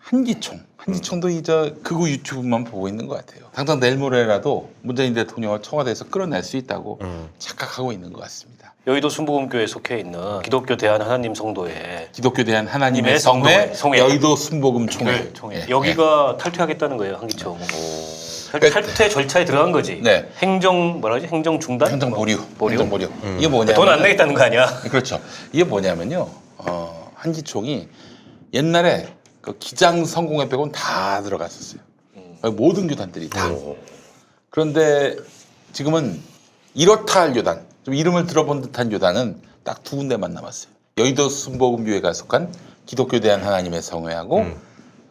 한기총도 이제 극우 유튜브만 보고 있는 것 같아요. 당장 내일 모레라도 문재인 대통령을 청와대에서 끌어낼 수 있다고 착각하고 있는 것 같습니다. 여의도 순복음교회에 속해 있는 기독교 대한 하나님 성도회 기독교 대한 하나님의 성회, 여의도 순복음 총회. 총회. 여기가 탈퇴하겠다는 거예요, 한기총. 탈퇴 절차에 들어간 거지. 네. 행정 중단? 행정 보류. 이게 뭐냐면 돈 안 내겠다는 거 아니야? 그렇죠. 이게 뭐냐면요. 한기총이 옛날에 그 기장 성공회 빼고는 다 들어갔었어요. 모든 교단들이 다. 그런데 지금은 이렇다 할 교단, 좀 이름을 들어본 듯한 교단은 딱 두 군데만 남았어요. 여의도 순복음교회가 속한 기독교 대한 하나님의 성회하고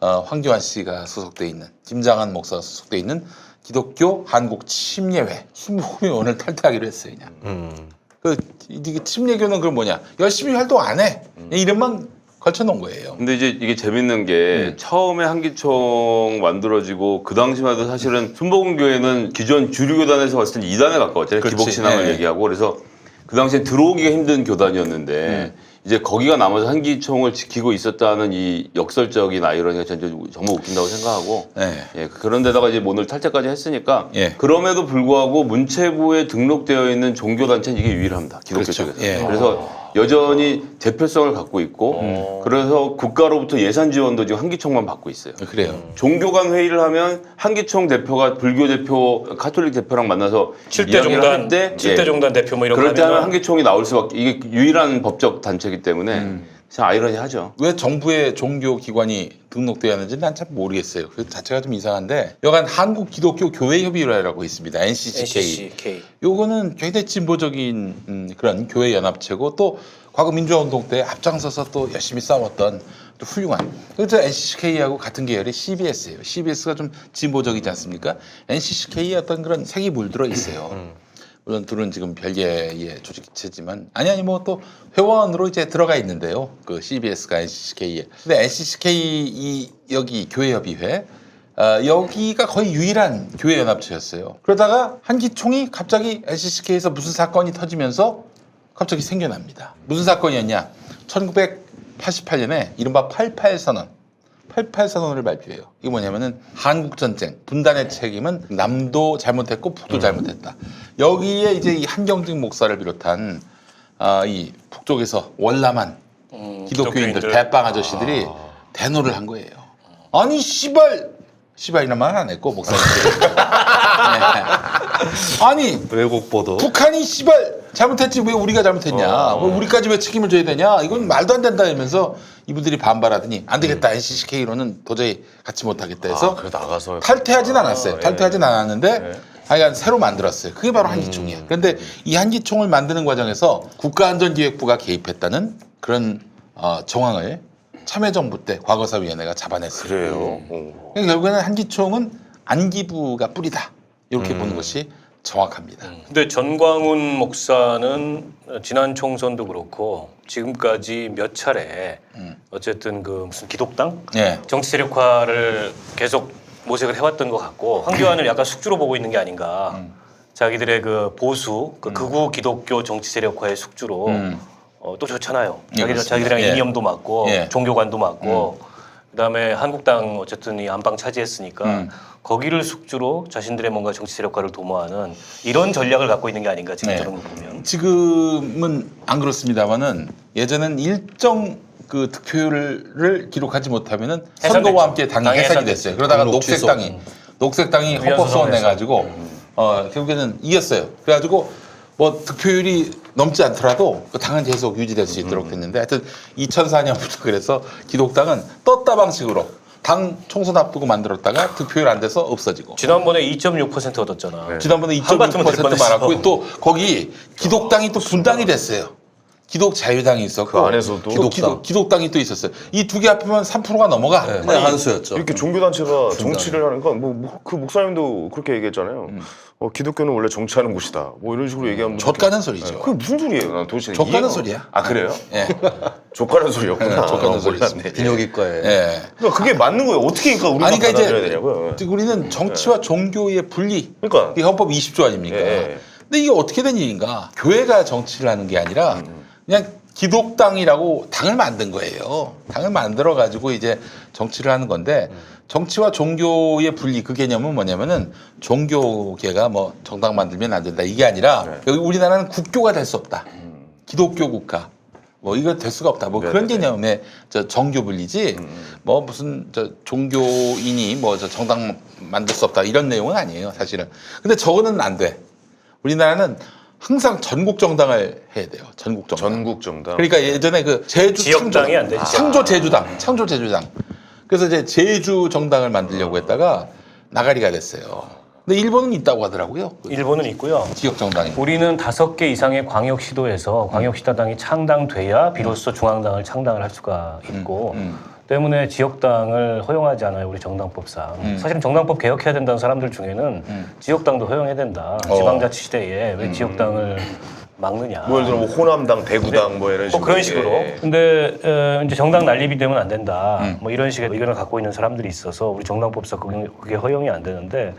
황교안 씨가 소속돼 있는 김장한 목사가 소속돼 있는 기독교 한국 침례회 순복음이 오늘 탈퇴하기로 했어요. 그냥. 이게 침례교는 그럼 뭐냐? 열심히 활동 안 해. 이름만 걸쳐놓은 거예요. 근데 이제 이게 재밌는 게 처음에 한기총 만들어지고 그 당시만 해도 사실은 순복음교회는 기존 주류교단에서 봤을 때 2단에 가까웠잖아요. 기복신앙을 네. 얘기하고 그래서 그 당시엔 들어오기가 힘든 교단이었는데 이제 거기가 남아서 한기총을 지키고 있었다는 이 역설적인 아이러니가 정말 웃긴다고 생각하고 네. 예, 그런데다가 이제 오늘 탈퇴까지 했으니까 예. 그럼에도 불구하고 문체부에 등록되어 있는 종교단체는 이게 유일합니다. 기독교 그렇죠. 쪽에서. 예. 그래서 여전히 대표성을 갖고 있고 그래서 국가로부터 예산 지원도 지금 한기총만 받고 있어요. 그래요. 종교 간 회의를 하면 한기총 대표가 불교 대표, 카톨릭 대표랑 만나서 7대 이야기를 종단, 할 때, 7대 종단 대표 뭐 이런 거 그럴 때 하면 하면은 한기총이 나올 수밖에 이게 유일한 법적 단체이기 때문에 참 아이러니하죠. 왜 정부의 종교 기관이 등록되어야 하는지 난 참 모르겠어요. 그 자체가 좀 이상한데 여간 한국 기독교 교회 협의회라고 있습니다. NCCK. 요거는 굉장히 진보적인 그런 교회 연합체고 또 과거 민주화 운동 때 앞장서서 또 열심히 싸웠던 또 훌륭한. 그래서 NCCK하고 같은 계열의 CBS예요. CBS가 좀 진보적이지 않습니까? NCCK에 어떤 그런 색이 물들어 있어요. 물론 둘은 지금 별개의 조직체지만 아니 뭐 또 회원으로 이제 들어가 있는데요. 그 CBS가 NCCK에. 근데 NCCK 이 여기 교회협의회 여기가 거의 유일한 교회 연합체였어요. 그러다가 한기총이 갑자기 NCCK에서 무슨 사건이 터지면서 갑자기 생겨납니다. 무슨 사건이었냐? 1988년에 이른바 88선언. 88선언을 발표해요. 이게 뭐냐면은 한국전쟁, 분단의 책임은 남도 잘못했고 북도 잘못했다. 여기에 이제 이 한경직 목사를 비롯한 이 북쪽에서 월남한 기독교인들, 대빵 아저씨들이 대노를 한 거예요. 아니 씨발이란 말 안 했고 목사님들이. 네. 아니 외국 보도. 북한이 씨발 잘못했지 왜 우리가 잘못했냐? 왜 우리까지 왜 책임을 져야 되냐? 이건 말도 안 된다 하면서 이분들이 반발하더니 안 되겠다. NCCK로는 도저히 같이 못하겠다 해서 그래 나가서 탈퇴하진 않았어요. 탈퇴하진 않았는데 네. 하여간 새로 만들었어요. 그게 바로 한기총이에요. 그런데 이 한기총을 만드는 과정에서 국가안전기획부가 개입했다는 그런 정황을 참여정부 때 과거사위원회가 잡아냈어요. 그래요. 그러니까 결국에는 한기총은 안기부가 뿌리다. 이렇게 보는 것이 정확합니다. 근데 전광훈 목사는 지난 총선도 그렇고 지금까지 몇 차례 어쨌든 그 무슨 기독당 예. 정치 세력화를 계속 모색을 해왔던 것 같고 황교안을 약간 숙주로 보고 있는 게 아닌가. 자기들의 그 보수, 그 극우 기독교 정치 세력화의 숙주로 또 좋잖아요. 예, 그렇습니다. 자기들이랑 예. 이념도 맞고 예. 종교관도 맞고 그다음에 한국당 어쨌든 이 안방 차지했으니까 거기를 숙주로 자신들의 뭔가 정치 세력화를 도모하는 이런 전략을 갖고 있는 게 아닌가 지금 네. 저런 거 보면. 지금은 안 그렇습니다만은 예전엔 일정 그 득표율을 기록하지 못하면은 해산됐죠. 선거와 함께 당이 당이 해산이 해산됐죠. 됐어요. 그러다가 등록 취소. 녹색당이 헌법 소원 내가지고 결국에는 이겼어요. 그래가지고 뭐 득표율이 넘지 않더라도 그 당은 계속 유지될 수 있도록 됐는데 하여튼 2004년부터 그래서 기독당은 떴다 방식으로 당 총선 앞두고 만들었다가 득표율 안 돼서 없어지고 지난번에 2.6% 얻었잖아. 지난번에 한바탕 될 2.6% 뻔했어. 말았고 또 거기 기독당이 또 분당이 됐어요. 기독자유당이 있었고 그 안에서도 기독당이 또 있었어요. 이 두 개 합하면 3%가 넘어가. 그냥 한수였죠. 이렇게 종교단체가 정치를 하는 건 그 목사님도 그렇게 얘기했잖아요. 기독교는 원래 정치하는 곳이다. 뭐 이런 식으로 얘기하면 족가는 소리죠. 그게 무슨 소리예요? 난 도대체 족가는 이해가- 소리야. 아 그래요? 예. 족가는 소리였구나. 족가는 소리 몰랐네. 있습니다. 비뇨기과에. 예. 그러니까 그게 맞는 거예요. 어떻게 그러니까 우리가 아니 그러니까 받아들여야 이제 되냐고요. 우리는 정치와 종교의 분리. 그러니까 이게 헌법 20조 아닙니까? 예. 근데 이게 어떻게 된 일인가? 교회가 정치를 하는 게 아니라 그냥 기독당이라고 당을 만든 거예요. 당을 만들어 가지고 이제 정치를 하는 건데 정치와 종교의 분리 그 개념은 뭐냐면은 종교계가 뭐 정당 만들면 안 된다 이게 아니라 여기 우리나라는 국교가 될 수 없다. 기독교 국가. 뭐 이거 될 수가 없다. 뭐 그런 개념의 저 정교 분리지. 뭐 무슨 저 종교인이 뭐 저 정당 만들 수 없다 이런 내용은 아니에요, 사실은. 근데 저거는 안 돼. 우리나라는 항상 전국 정당을 해야 돼요. 전국 정당. 전국 정당. 그러니까 예전에 그 제주 지역당이 안 되지. 창조 제주당. 그래서 이제 제주 정당을 만들려고 했다가 나가리가 됐어요. 근데 일본은 있다고 하더라고요. 일본은 있고요. 지역 정당이. 우리는 5개 이상의 광역시도에서 광역시당이 창당돼야 비로소 중앙당을 창당을 할 수가 있고 때문에 지역당을 허용하지 않아요. 우리 정당법상. 사실은 정당법 개혁해야 된다는 사람들 중에는 지역당도 허용해야 된다. 지방자치 시대에 왜 지역당을 막느냐. 뭐 예를 들어 뭐 호남당, 대구당 뭐 이런 식으로. 그런 식으로. 예. 근데 이제 정당 난립이 되면 안 된다. 뭐 이런 식의 의견을 갖고 있는 사람들이 있어서 우리 정당법상 그게 허용이 안 되는데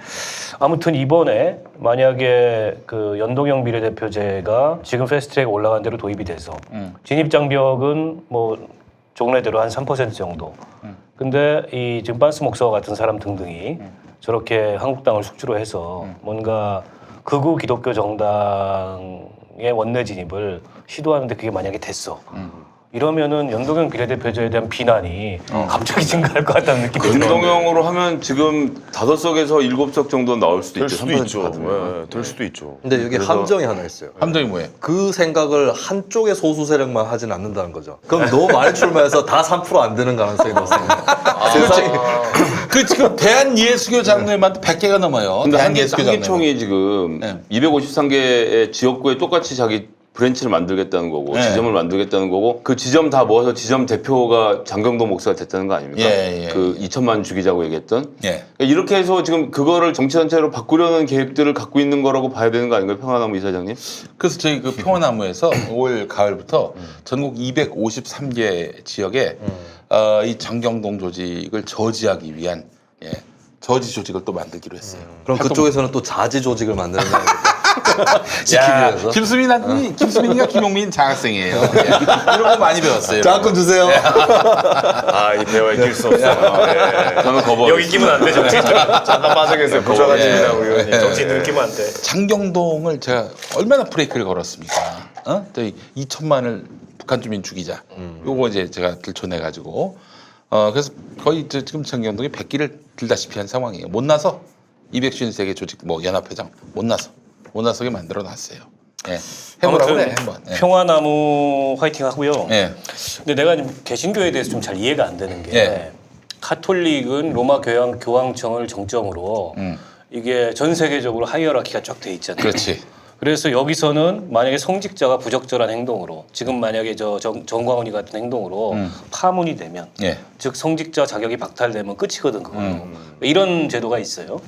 아무튼 이번에 만약에 그 연동형 비례대표제가 지금 패스트트랙에 올라간 대로 도입이 돼서 진입장벽은 뭐 종래대로 한 3% 정도. 근데 이 지금 빤스 목사와 같은 사람 등등이 저렇게 한국당을 숙주로 해서 뭔가 극우 기독교 정당의 원내 진입을 시도하는데 그게 만약에 됐어. 이러면은 연동형 비례대표제에 대한 비난이 갑자기 증가할 것 같다는 느낌이 들어요. 연동형으로 하면 지금 5석에서 7석 정도 나올 수도 될 있죠. 수도 3% 있죠. 받으면. 될 수도 있죠. 근데 여기 함정이 하나 있어요. 함정이 뭐예요? 그 생각을 한쪽의 소수 세력만 하진 않는다는 거죠. 그럼 너무 많이 출마해서 다 3% 안 되는 가능성이 높습니다. 세상에 그 지금 대한예수교 장로회만 100개가 넘어요. 근데 대한예수교 장로회. 한기총이 지금 네. 253개의 지역구에 똑같이 자기 브랜치를 만들겠다는 거고 네. 지점을 만들겠다는 거고 그 지점 다 모아서 지점 대표가 장경도 목사가 됐다는 거 아닙니까? 예. 그 2천만 죽이자고 얘기했던 예. 그러니까 이렇게 해서 지금 그거를 정치 전체로 바꾸려는 계획들을 갖고 있는 거라고 봐야 되는 거 아닌가요? 평화나무 이사장님? 그래서 저희 그 평화나무에서 올 가을부터 전국 253개 지역에 이 장경동 조직을 저지하기 위한 저지 조직을 또 만들기로 했어요. 그럼 그쪽에서는 또 자지 조직을 만드는 거 아닙니까? 지키기 야, 위해서. 김수민이가 김용민 장학생이에요. 예. 이런 거 많이 배웠어요. 장학금 주세요. 아, 이 배와 이길 수 없어. 예. 저는 거부. 여기 끼면 안 돼, 정치. 잠깐 빠져 계세요. 부자가집이라고 의원님. 정치 눈 끼면 안 돼. 장경동을 제가 얼마나 브레이크를 걸었습니까? 저희 2천만을 북한 주민 죽이자. 요거 이제 제가 들춰내가지고 그래서 거의 지금 장경동이 100기를 들다시피 한 상황이에요. 못 나서 253개 조직 뭐 연합회장 못 나서게 만들어 놨어요. 예. 해보라고 그래 한번. 예. 평화나무 화이팅 하고요. 예. 근데 내가 좀 개신교에 대해서 좀 잘 이해가 안 되는 게 예. 카톨릭은 로마 교황청을 정점으로 이게 전 세계적으로 하이어라키가 쫙 돼 있잖아요. 그렇지. 그래서 여기서는 만약에 성직자가 부적절한 행동으로 지금 만약에 정광훈이 같은 행동으로 파문이 되면 예. 즉 성직자 자격이 박탈되면 끝이거든 그걸로. 이런 제도가 있어요.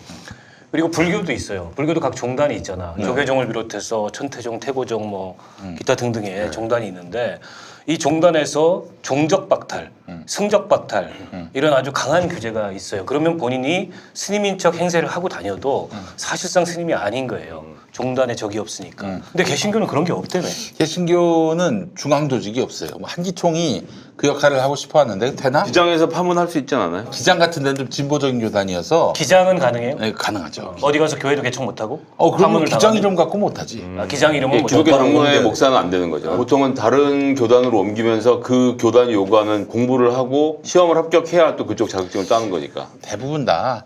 그리고 불교도 있어요. 불교도 각 종단이 있잖아. 조계종을 비롯해서 천태종, 태고종 뭐 기타 등등의 종단이 있는데 이 종단에서 종적 박탈, 성적 박탈 이런 아주 강한 규제가 있어요. 그러면 본인이 스님인 척 행세를 하고 다녀도 사실상 스님이 아닌 거예요. 종단에 적이 없으니까. 근데 개신교는 그런 게 없다며. 개신교는 중앙 조직이 없어요. 뭐 한기총이 그 역할을 하고 싶어 하는데 되나? 기장에서 파문할 수 있지 않아요? 기장 같은 데는 좀 진보적인 교단이어서 기장은 가능해요? 네, 가능하죠. 어디 가서 교회도 개척 못하고? 그러면 파문을 기장 당하면? 이름 갖고 못하지. 기장 이름은 뭐 기독교 못하고. 장로의 목사는 안 되는 거죠. 보통은 다른 교단으로 옮기면서 그 교단이 요구하는 공부를 하고 시험을 합격해야 또 그쪽 자격증을 따는 거니까. 대부분 다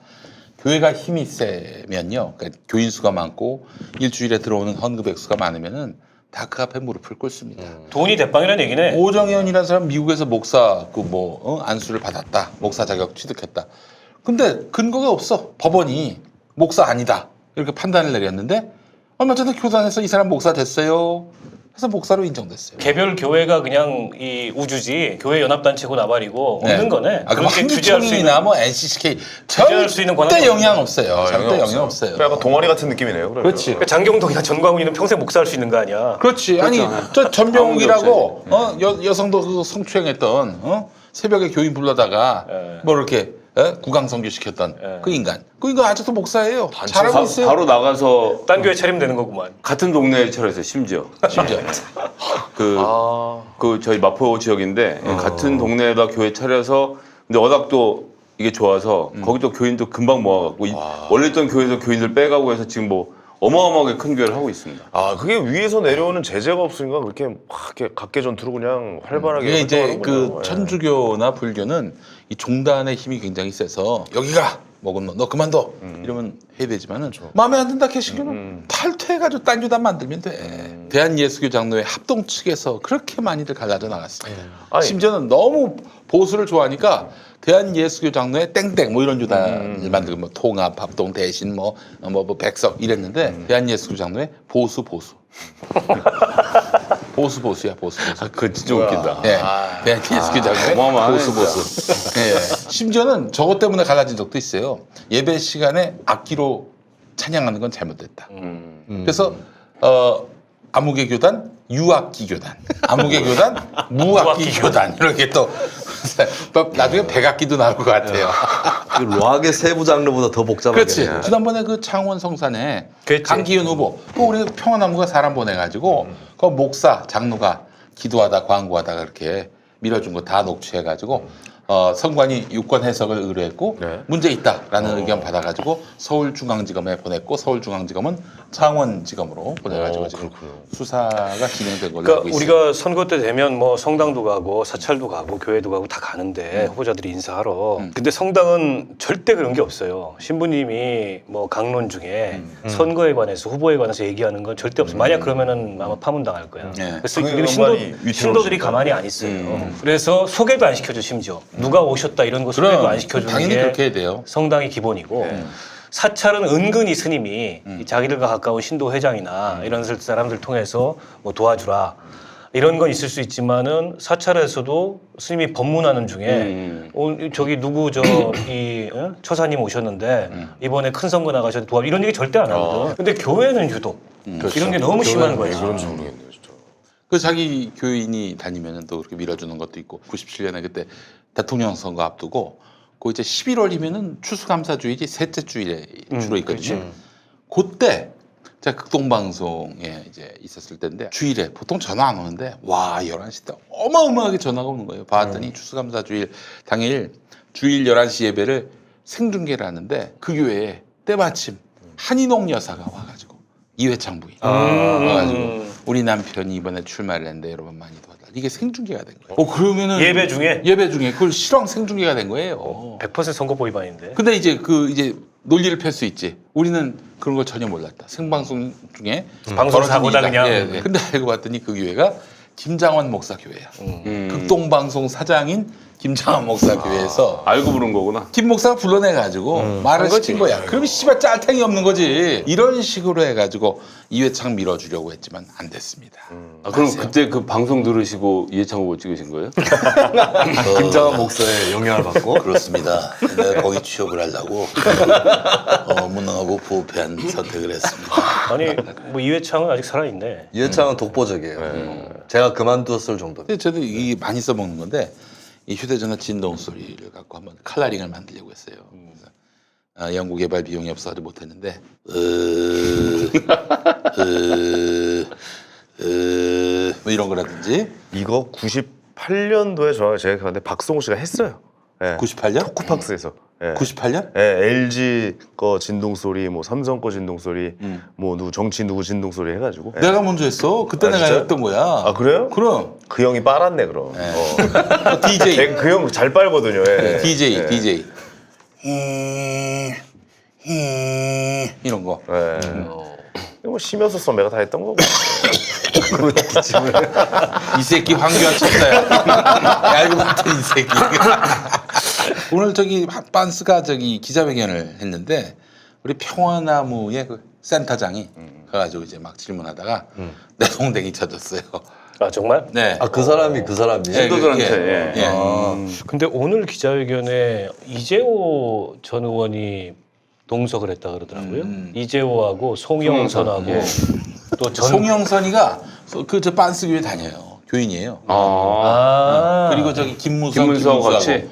교회가 힘이 세면요. 그러니까 교인 수가 많고 일주일에 들어오는 헌금 액수가 많으면은 다 그 앞에 무릎을 꿇습니다. 돈이 대빵이라는 얘기네. 오정현이라는 사람 미국에서 목사 안수를 받았다. 목사 자격 취득했다. 근데 근거가 없어. 법원이 목사 아니다. 이렇게 판단을 내렸는데 얼마 전에 교단에서 이 사람 목사 됐어요. 그래서 목사로 인정됐어요. 개별 교회가 그냥 이 우주지 교회 연합단체고 나발이고 없는 거네. 그럼 그렇게 규제할 수 있는 한기총이나 뭐 NCCK 규제할 수 있는 권한이 절대 없어요. 영향 없어요. 절대 영향 없어요. 약간 동아리 같은 느낌이네요. 그러면. 그렇지. 그러니까 장경동이나 전광훈이는 평생 목사할 수 있는 거 아니야. 그렇지. 아니 저 전병욱이라고 여성도 그 성추행했던 새벽에 교인 불러다가 예. 뭐 이렇게 구강 선교 시켰던 예. 그 인간 아직도 목사예요. 잘하고 있어요. 바로 나가서 딴 교회 차리면 되는 거구만. 같은 동네에 차렸어요. 심지어 심지어 그 저희 마포 지역인데 같은 동네에다 교회 차려서 근데 워낙 또 이게 좋아서 거기도 교인도 금방 모아갖고 원래 있던 교회에서 교인들 빼가고 해서 지금 뭐 어마어마하게 큰 교회를 하고 있습니다. 아 그게 위에서 내려오는 제재가 없으니까 그렇게 막 이렇게 각계 전투로 그냥 활발하게 이게 이제 활동하는군요. 그 예. 천주교나 불교는 이 종단의 힘이 굉장히 세서 여기가 먹은 너 그만둬 이러면 해야 되지만은 마음에 안 든다 개신교는 탈퇴해가지고 딴 교단 만들면 돼. 대한예수교 장로회 합동 측에서 그렇게 많이들 갈라져 나갔어요. 아니. 심지어는 너무 보수를 좋아하니까 대한예수교 장로회 땡땡 뭐 이런 교단을 만들고 뭐 통합, 합동, 대신 뭐 백석 이랬는데 대한예수교 장로회 보수야 보수. 그거 진짜 웃긴다. 예, 대한예수교 장로회 어마어마하네, 보수. 예, 심지어는 저것 때문에 갈라진 적도 있어요. 예배 시간에 악기로 찬양하는 건 잘못됐다. 그래서 아무개 교단, 유악기 교단, 아무개 교단, 무악기 교단 이렇게 또 나중에 백악기도 나올 것 같아요. 락의 세부 장르보다 더 복잡하게. 그렇지. 지난번에 그 창원 성산에 그랬지. 강기현 후보, 그 우리 평화나무가 사람 보내가지고 그 목사 장로가 기도하다 광고하다가 이렇게 밀어준 거 다 녹취해가지고 선관위 유권 해석을 의뢰했고 네. 문제 있다라는 의견 받아가지고 서울중앙지검에 보냈고 서울중앙지검은 창원지검으로 보내가지고 지금 수사가 진행된 걸로 알고 그러니까 있어요. 우리가 선거 때 되면 뭐 성당도 가고 사찰도 가고 교회도 가고 다 가는데 후보자들이 인사하러. 근데 성당은 절대 그런 게 없어요. 신부님이 뭐 강론 중에 선거에 관해서 후보에 관해서 얘기하는 건 절대 없어요. 만약 그러면은 아마 파문당할 거야. 네. 그래서 강의 그리고 양반이 위태로우시니까. 신도들이 가만히 안 있어요. 그래서 소개도 안 시켜줘 심지어. 누가 오셨다 이런 거 소개도 그럼 안 시켜주는 당연히 게 그렇게 해야 돼요. 성당이 기본이고 사찰은 은근히 스님이 이 자기들과 가까운 신도 회장이나 이런 사람들 통해서 뭐 도와주라 이런 건 있을 수 있지만은 사찰에서도 스님이 법문하는 중에 저기 누구 이 처사님 오셨는데 이번에 큰 선거 나가셔서 도와 이런 얘기 절대 안 하거든. 근데 교회는 유독 이런 게 너무 심한 거예요. 그런지 모르겠네요 진짜. 그 자기 교인이 다니면은 또 그렇게 밀어주는 것도 있고 97년에 그때 대통령 선거 앞두고 그 이제 11월이면은 추수감사주일이 셋째 주일에 주로 있거든요. 그때 제가 극동방송에 이제 있었을 때인데 주일에 보통 전화 안 오는데 와 11시 때 어마어마하게 전화가 오는 거예요. 봤더니 추수감사주일 당일 주일 11시 예배를 생중계를 하는데 그 교회에 때마침 한인옥 여사가 와가지고 이회창 부인 와가지고 우리 남편이 이번에 출마를 했는데 여러분 많이 도와달라. 이게 생중계가 된 거예요. 그러면은 예배 중에 그걸 실황 생중계가 된 거예요. 100% 선거법 위반인데. 근데 이제 이제 논리를 펼 수 있지. 우리는 그런 걸 전혀 몰랐다. 생방송 중에 방송 벌어진 사고다 일이다. 그냥. 예. 근데 알고 봤더니 그 교회가 김장원 목사 교회야. 극동방송 사장인 김장원 목사 교회에서 알고 부른 거구나. 김 목사가 불러내가지고 말을 시킨 거야. 그럼 씨발 짤탱이 없는 거지. 이런 식으로 해가지고 이회창 밀어주려고 했지만 안 됐습니다. 그럼 그때 그 방송 들으시고 이해창 후보 찍으신 거예요? 김장한 목사의 영향을 받고. 그렇습니다. 내가 거기 취업을 하려고 무능하고 부패한 선택을 했습니다. 아니 뭐 이회창은 아직 살아있네. 이해창은 독보적이에요. 제가 그만두었을 정도. 근데 저도 이게 많이 써먹는 건데 이 휴대전화 진동 소리를 갖고 한번 칼라링을 만들려고 했어요. 그래서 연구 개발 비용이 없어서 못했는데 뭐 이런 거라든지 이거 98년도에 제가 갔는데 박성호 씨가 했어요. 예. 98년? 토크팍스에서. 예. 98년? 예, LG 거 진동 소리, 뭐 삼성 거 진동 소리, 뭐 누구 정치 누구 진동 소리 해가지고. 예. 내가 먼저 했어. 그때 아, 내가 진짜요? 했던 거야. 아 그래요? 그럼 그 형이 빨았네 그럼. DJ 그 형 잘 빨거든요. 예. DJ 이런 거. 예. 뭐 쉬면서 썸매가 다 했던 거고. 이 새끼 황교안 쳤어요. 알고 봤더니 이 새끼. 오늘 저기 빤스가 저기 기자회견을 했는데 우리 평화나무의 그 센터장이 가가지고 이제 막 질문하다가 내 동댕이 쳐졌어요. 아 정말? 네. 아, 그 사람이 그 사람이. 신도들한테. 예. 근데 오늘 기자회견에 이재호 전 의원이 동석을 했다 그러더라고요. 이재호하고 송영선하고 또 송영선이가 그 저 빤스 교회 다녀요. 교인이에요. 그리고 저기 김문수하고 같이?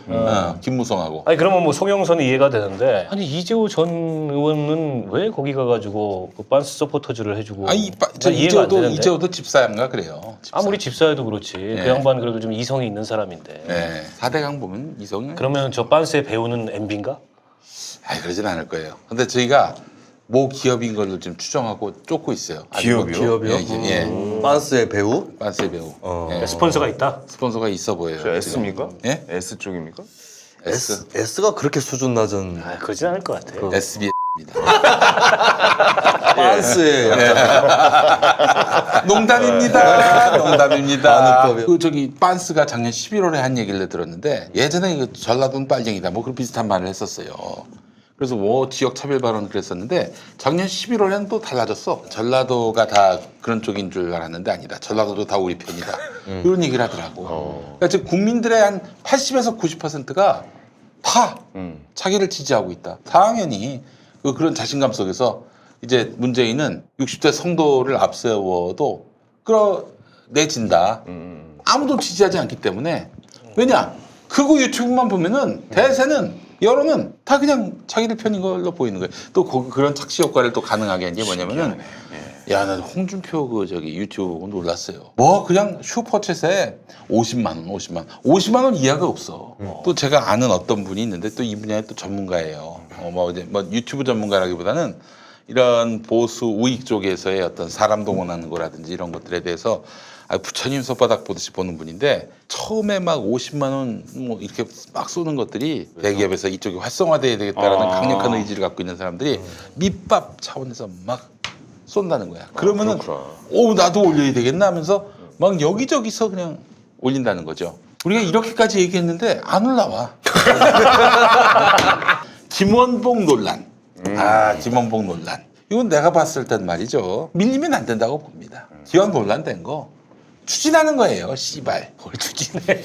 김무성하고. 아니 그러면 뭐 송영선은 이해가 되는데 아니 이재호 전 의원은 왜 거기 가가지고 그 빤스 서포터즈를 해주고 아니 난 이해가 안 되는데. 이재호도 집사인가 그래요. 집사. 아무리 집사여도 그렇지 그 양반 그래도 좀 이성이 있는 사람인데 네. 4대강 보면 이성은 그러면 저 빤스의 배우는 MB인가? 아니 그러진 않을 거예요. 근데 저희가 모 기업인 걸로 지금 추정하고 쫓고 있어요. 기업이요? 기업이요? 예. 빤스의 배우? 빤스의 배우. 예. 스폰서가 있다? 스폰서가 있어 보여요. 저 S입니까? 예? S 쪽입니까? S. S가 그렇게 수준 낮은 아 그러진 않을 것 같아 SB입니다. 빤스의 약간 농담입니다. 농담입니다. 반응법이요. 그 저기 빤스가 작년 11월에 한 얘기를 들었는데 예전에 그 전라도는 빨갱이다 뭐 그런 비슷한 말을 했었어요. 그래서 뭐 지역 차별 발언 그랬었는데 작년 11월에는 또 달라졌어. 전라도가 다 그런 쪽인 줄 알았는데 아니다. 전라도도 다 우리 편이다. 이런 얘기를 하더라고. 그러니까 지금 국민들의 한 80에서 90%가 다 자기를 지지하고 있다. 당연히 그런 자신감 속에서 이제 문재인은 60대 성도를 앞세워도 끌어내진다. 아무도 지지하지 않기 때문에 왜냐? 그거 유튜브만 보면은 대세는 여론은 다 그냥 자기들 편인 걸로 보이는 거예요. 또 그런 착시 효과를 또 가능하게 한 게 뭐냐면은 야, 나 홍준표 그 저기 유튜브 보고 놀랐어요. 뭐 그냥 슈퍼챗에 50만 원 이하가 없어. 또 제가 아는 어떤 분이 있는데 또 이 분야의 또 전문가예요. 뭐 유튜브 전문가라기보다는 이런 보수 우익 쪽에서의 어떤 사람 동원하는 거라든지 이런 것들에 대해서 부처님 손바닥 보듯이 보는 분인데 처음에 막 50만 원 뭐 이렇게 막 쏘는 것들이 대기업에서 이쪽이 활성화돼야 되겠다라는 강력한 의지를 갖고 있는 사람들이 밑밥 차원에서 막 쏜다는 거야. 그러면은 오 나도 올려야 되겠나 하면서 막 여기저기서 그냥 올린다는 거죠. 우리가 이렇게까지 얘기했는데 안 올라와. 김원봉 논란. 김원봉 논란. 이건 내가 봤을 땐 말이죠. 밀리면 안 된다고 봅니다. 기왕 논란된 거 추진하는 거예요. 씨발. 뭘 추진해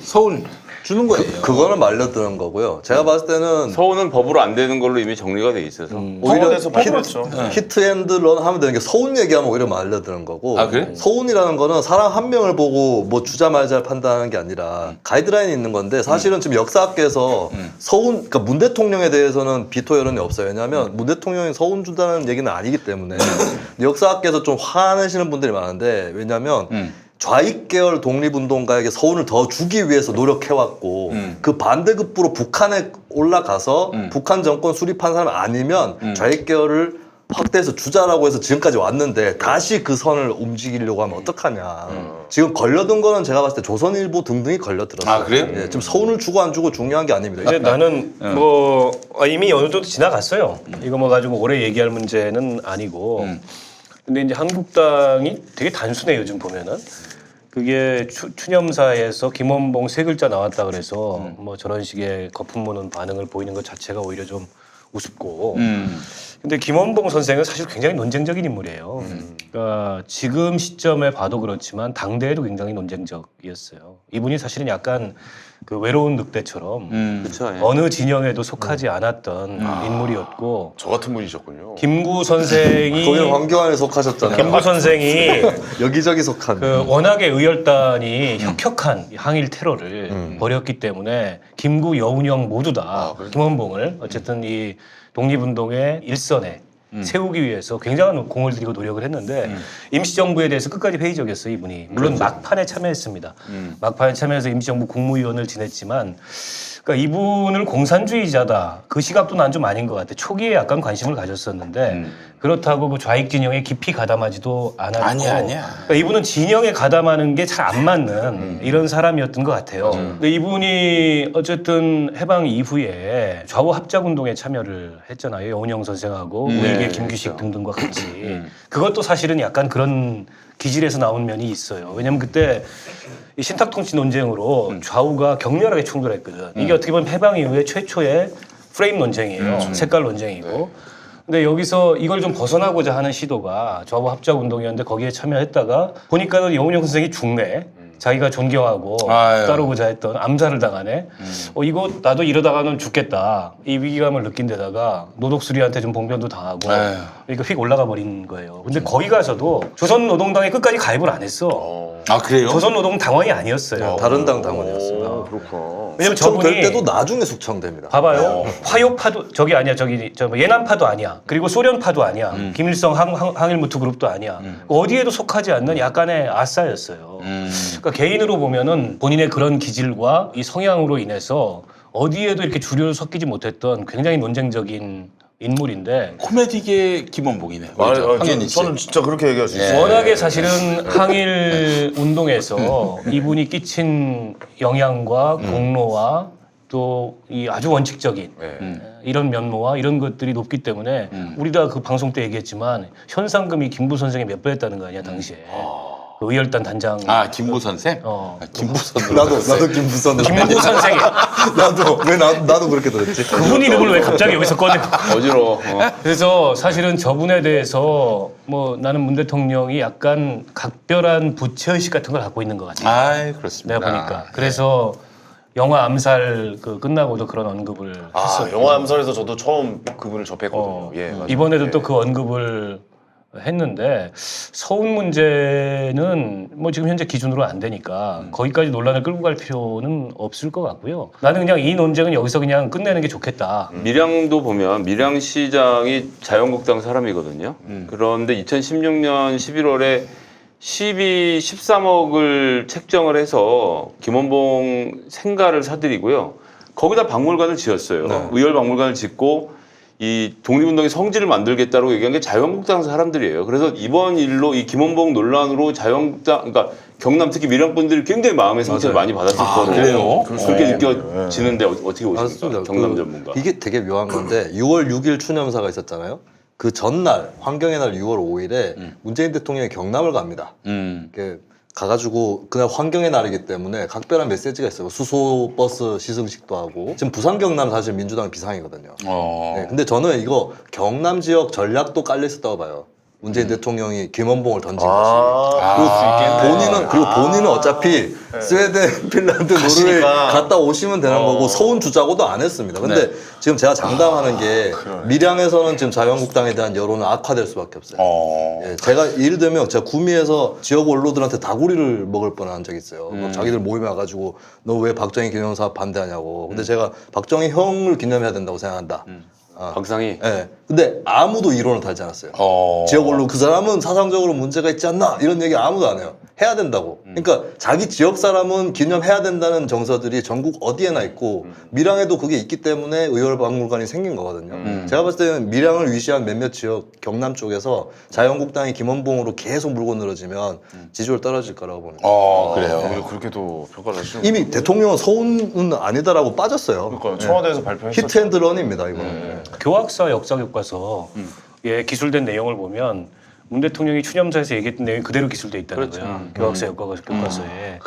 서운 주는 거예요. 그거는 말려드는 거고요. 제가 봤을 때는 서울은 법으로 안 되는 걸로 이미 정리가 돼 있어서 오히려 법원에서 바꿨죠. 히트앤드런 하면 되는 게 서운 얘기하면 오히려 말려드는 거고 아, 그래? 서운이라는 거는 사람 한 명을 보고 뭐 주자 말자를 판단하는 게 아니라 가이드라인이 있는 건데 사실은 지금 역사학계에서 서운 그러니까 문 대통령에 대해서는 비토 여론이 없어요. 왜냐하면 문 대통령이 서운 준다는 얘기는 아니기 때문에 역사학계에서 좀 화내시는 분들이 많은데 왜냐하면 좌익 계열 독립운동가에게 서운을 더 주기 위해서 노력해왔고 그 반대급부로 북한에 올라가서 북한 정권 수립한 사람 아니면 좌익 계열을 확대해서 주자라고 해서 지금까지 왔는데 다시 그 선을 움직이려고 하면 어떡하냐. 지금 걸려든 거는 제가 봤을 때 조선일보 등등이 걸려들었어요. 아, 그래요? 예, 지금 서운을 주고 안 주고 중요한 게 아닙니다. 이제 나는 뭐 이미 어느 정도 지나갔어요 이거 뭐 가지고 오래 얘기할 문제는 아니고 근데 이제 한국당이 되게 단순해 요즘 보면은 그게 추념사에서 김원봉 세 글자 나왔다 그래서 뭐 저런 식의 거품 무는 반응을 보이는 것 자체가 오히려 좀 우습고 근데 김원봉 선생은 사실 굉장히 논쟁적인 인물이에요. 그러니까 지금 시점에 봐도 그렇지만 당대에도 굉장히 논쟁적이었어요. 이분이 사실은 약간 그 외로운 늑대처럼 그렇죠. 예. 어느 진영에도 속하지 않았던 인물이었고 저 같은 분이셨군요. 김구 선생이 거기는 황교안에 속하셨잖아요. 김구 선생이 여기저기 속한. 그 워낙에 의열단이 혁혁한 항일 테러를 벌였기 때문에 김구 여운형 모두 다 김원봉을 어쨌든 이 독립운동의 일선에 세우기 위해서 굉장한 공을 들이고 노력을 했는데 임시정부에 대해서 끝까지 회의적이었어요 이분이. 물론 막판에 참여했습니다. 막판에 참여해서 임시정부 국무위원을 지냈지만 그러니까 이분을 공산주의자다 그 시각도 난 좀 아닌 것 같아. 초기에 약간 관심을 가졌었는데 그렇다고 그 좌익 진영에 깊이 가담하지도 않았고 아니야. 그러니까 이분은 진영에 가담하는 게 잘 안 맞는 이런 사람이었던 것 같아요. 근데 이분이 어쨌든 해방 이후에 좌우 합작운동에 참여를 했잖아요. 여운형 선생하고 우익의 김규식 등등과 같이. 그것도 사실은 약간 그런 기질에서 나온 면이 있어요. 왜냐면 그때 이 신탁통치 논쟁으로 좌우가 격렬하게 충돌했거든. 이게 어떻게 보면 해방 이후에 최초의 프레임 논쟁이에요. 색깔 논쟁이고. 근데 여기서 이걸 좀 벗어나고자 하는 시도가 좌우 합작 운동이었는데 거기에 참여했다가 보니까는 여운형 선생이 죽네. 자기가 존경하고 아유. 따르고자 했던 암살을 당하네. 이거 나도 이러다가는 죽겠다. 이 위기감을 느낀 데다가 노독수리한테 좀 봉변도 당하고 아유. 그러니까 휙 올라가 버린 거예요. 근데 거기 가서도 조선노동당에 끝까지 가입을 안 했어. 아 그래요? 조선노동 당원이 아니었어요. 다른 당 당원이었어요. 그렇구나. 왜냐면 숙청될 저분이 때도 나중에 숙청됩니다. 봐봐요. 화요파도 저기 아니야. 저 예남파도 아니야. 그리고 소련파도 아니야. 김일성 항일무투 그룹도 아니야. 어디에도 속하지 않는 약간의 아싸였어요. 그러니까 개인으로 보면은 본인의 그런 기질과 이 성향으로 인해서 어디에도 이렇게 주류를 섞이지 못했던 굉장히 논쟁적인 인물인데 코미디계 김원봉이네. 저는 진짜 그렇게 얘기할 수 있어요. 워낙에 사실은 항일 운동에서 이분이 끼친 영향과 공로와 또 이 아주 원칙적인 이런 면모와 이런 것들이 높기 때문에 우리가 그 방송 때 얘기했지만 현상금이 김부 선생이 몇 배 했다는 거 아니야 당시에. 그 의열단 단장. 아 김부 선생? 어. 아, 김부 선. 나도 김부선 김부 선생이. 나도 왜 나도 그렇게 들었지? 그분 이름을 왜 갑자기 여기서 꺼내? 어지러워. 그래서 사실은 저분에 대해서 뭐 나는 문 대통령이 약간 각별한 부채의식 같은 걸 갖고 있는 것 같아요. 아 그렇습니다. 내가 보니까. 그래서 영화 암살 그 끝나고도 그런 언급을 했어요. 영화 암살에서 저도 처음 그분을 접했거든요. 예, 맞아요. 이번에도 예. 또 그 언급을 했는데 서운 문제는 뭐 지금 현재 기준으로 안 되니까 거기까지 논란을 끌고 갈 필요는 없을 것 같고요. 나는 그냥 이 논쟁은 여기서 그냥 끝내는 게 좋겠다. 밀양도 보면 밀양시장이 자유한국당 사람이거든요. 그런데 2016년 11월에 13억을 책정을 해서 김원봉 생가를 사들이고요. 거기다 박물관을 지었어요. 의열박물관을 짓고 이 독립운동의 성지를 만들겠다고 얘기한 게 자유한국당 사람들이에요. 그래서 이번 일로 이 김원봉 논란으로 자유한국당, 그러니까 경남 특히 밀양 분들이 굉장히 마음의 상처를 많이 받았을 거로 그래요? 그렇게 느껴지는데 어떻게 보십니까? 맞습니다. 경남 전문가. 이게 되게 묘한 건데 6월 6일 추념사가 있었잖아요. 그 전날 환경의 날 6월 5일에 문재인 대통령이 경남을 갑니다. 이렇게 가가지고 그날 환경의 날이기 때문에 각별한 메시지가 있어요. 수소 버스 시승식도 하고 지금 부산 경남 사실 민주당 비상이거든요. 네, 근데 저는 이거 경남 지역 전략도 깔려 있었다고 봐요. 문재인 대통령이 김원봉을 던진 그리고 본인은 어차피 스웨덴, 핀란드, 노르웨이 가시니까. 갔다 오시면 되는 거고 서운 주자고도 안 했습니다. 근데 지금 제가 장담하는 게 밀양에서는 지금 자유한국당에 대한 여론은 악화될 수밖에 없어요. 예, 제가 예를 들면 제가 구미에서 지역 언론들한테 다구리를 먹을 뻔한 적이 있어요. 뭐 자기들 모임에 와가지고 너 왜 박정희 기념사업 반대하냐고. 근데 제가 박정희 형을 기념해야 된다고 생각한다. 박상희. 예. 근데 아무도 이론을 달지 않았어요. 지역 언론 그 사람은 사상적으로 문제가 있지 않나 이런 얘기 아무도 안 해요. 해야 된다고. 그러니까 자기 지역 사람은 기념해야 된다는 정서들이 전국 어디에나 있고 밀양에도 그게 있기 때문에 의열박물관이 생긴 거거든요. 제가 봤을 때는 밀양을 위시한 몇몇 지역 경남 쪽에서 자유한국당이 김원봉으로 계속 물고 늘어지면 지지율 떨어질 거라고 봅니다. 그래요. 그렇게도 평가를 하시는 이미 대통령은 서운은 아니다라고 빠졌어요. 그러니까 청와대에서 발표했었죠. 히트앤드런입니다 이거는. 교학사 역사 교과서에 기술된 내용을 보면 문 대통령이 추념사에서 얘기했던 내용이 그대로 기술돼 있다는 거예요. 교학사 교과서에.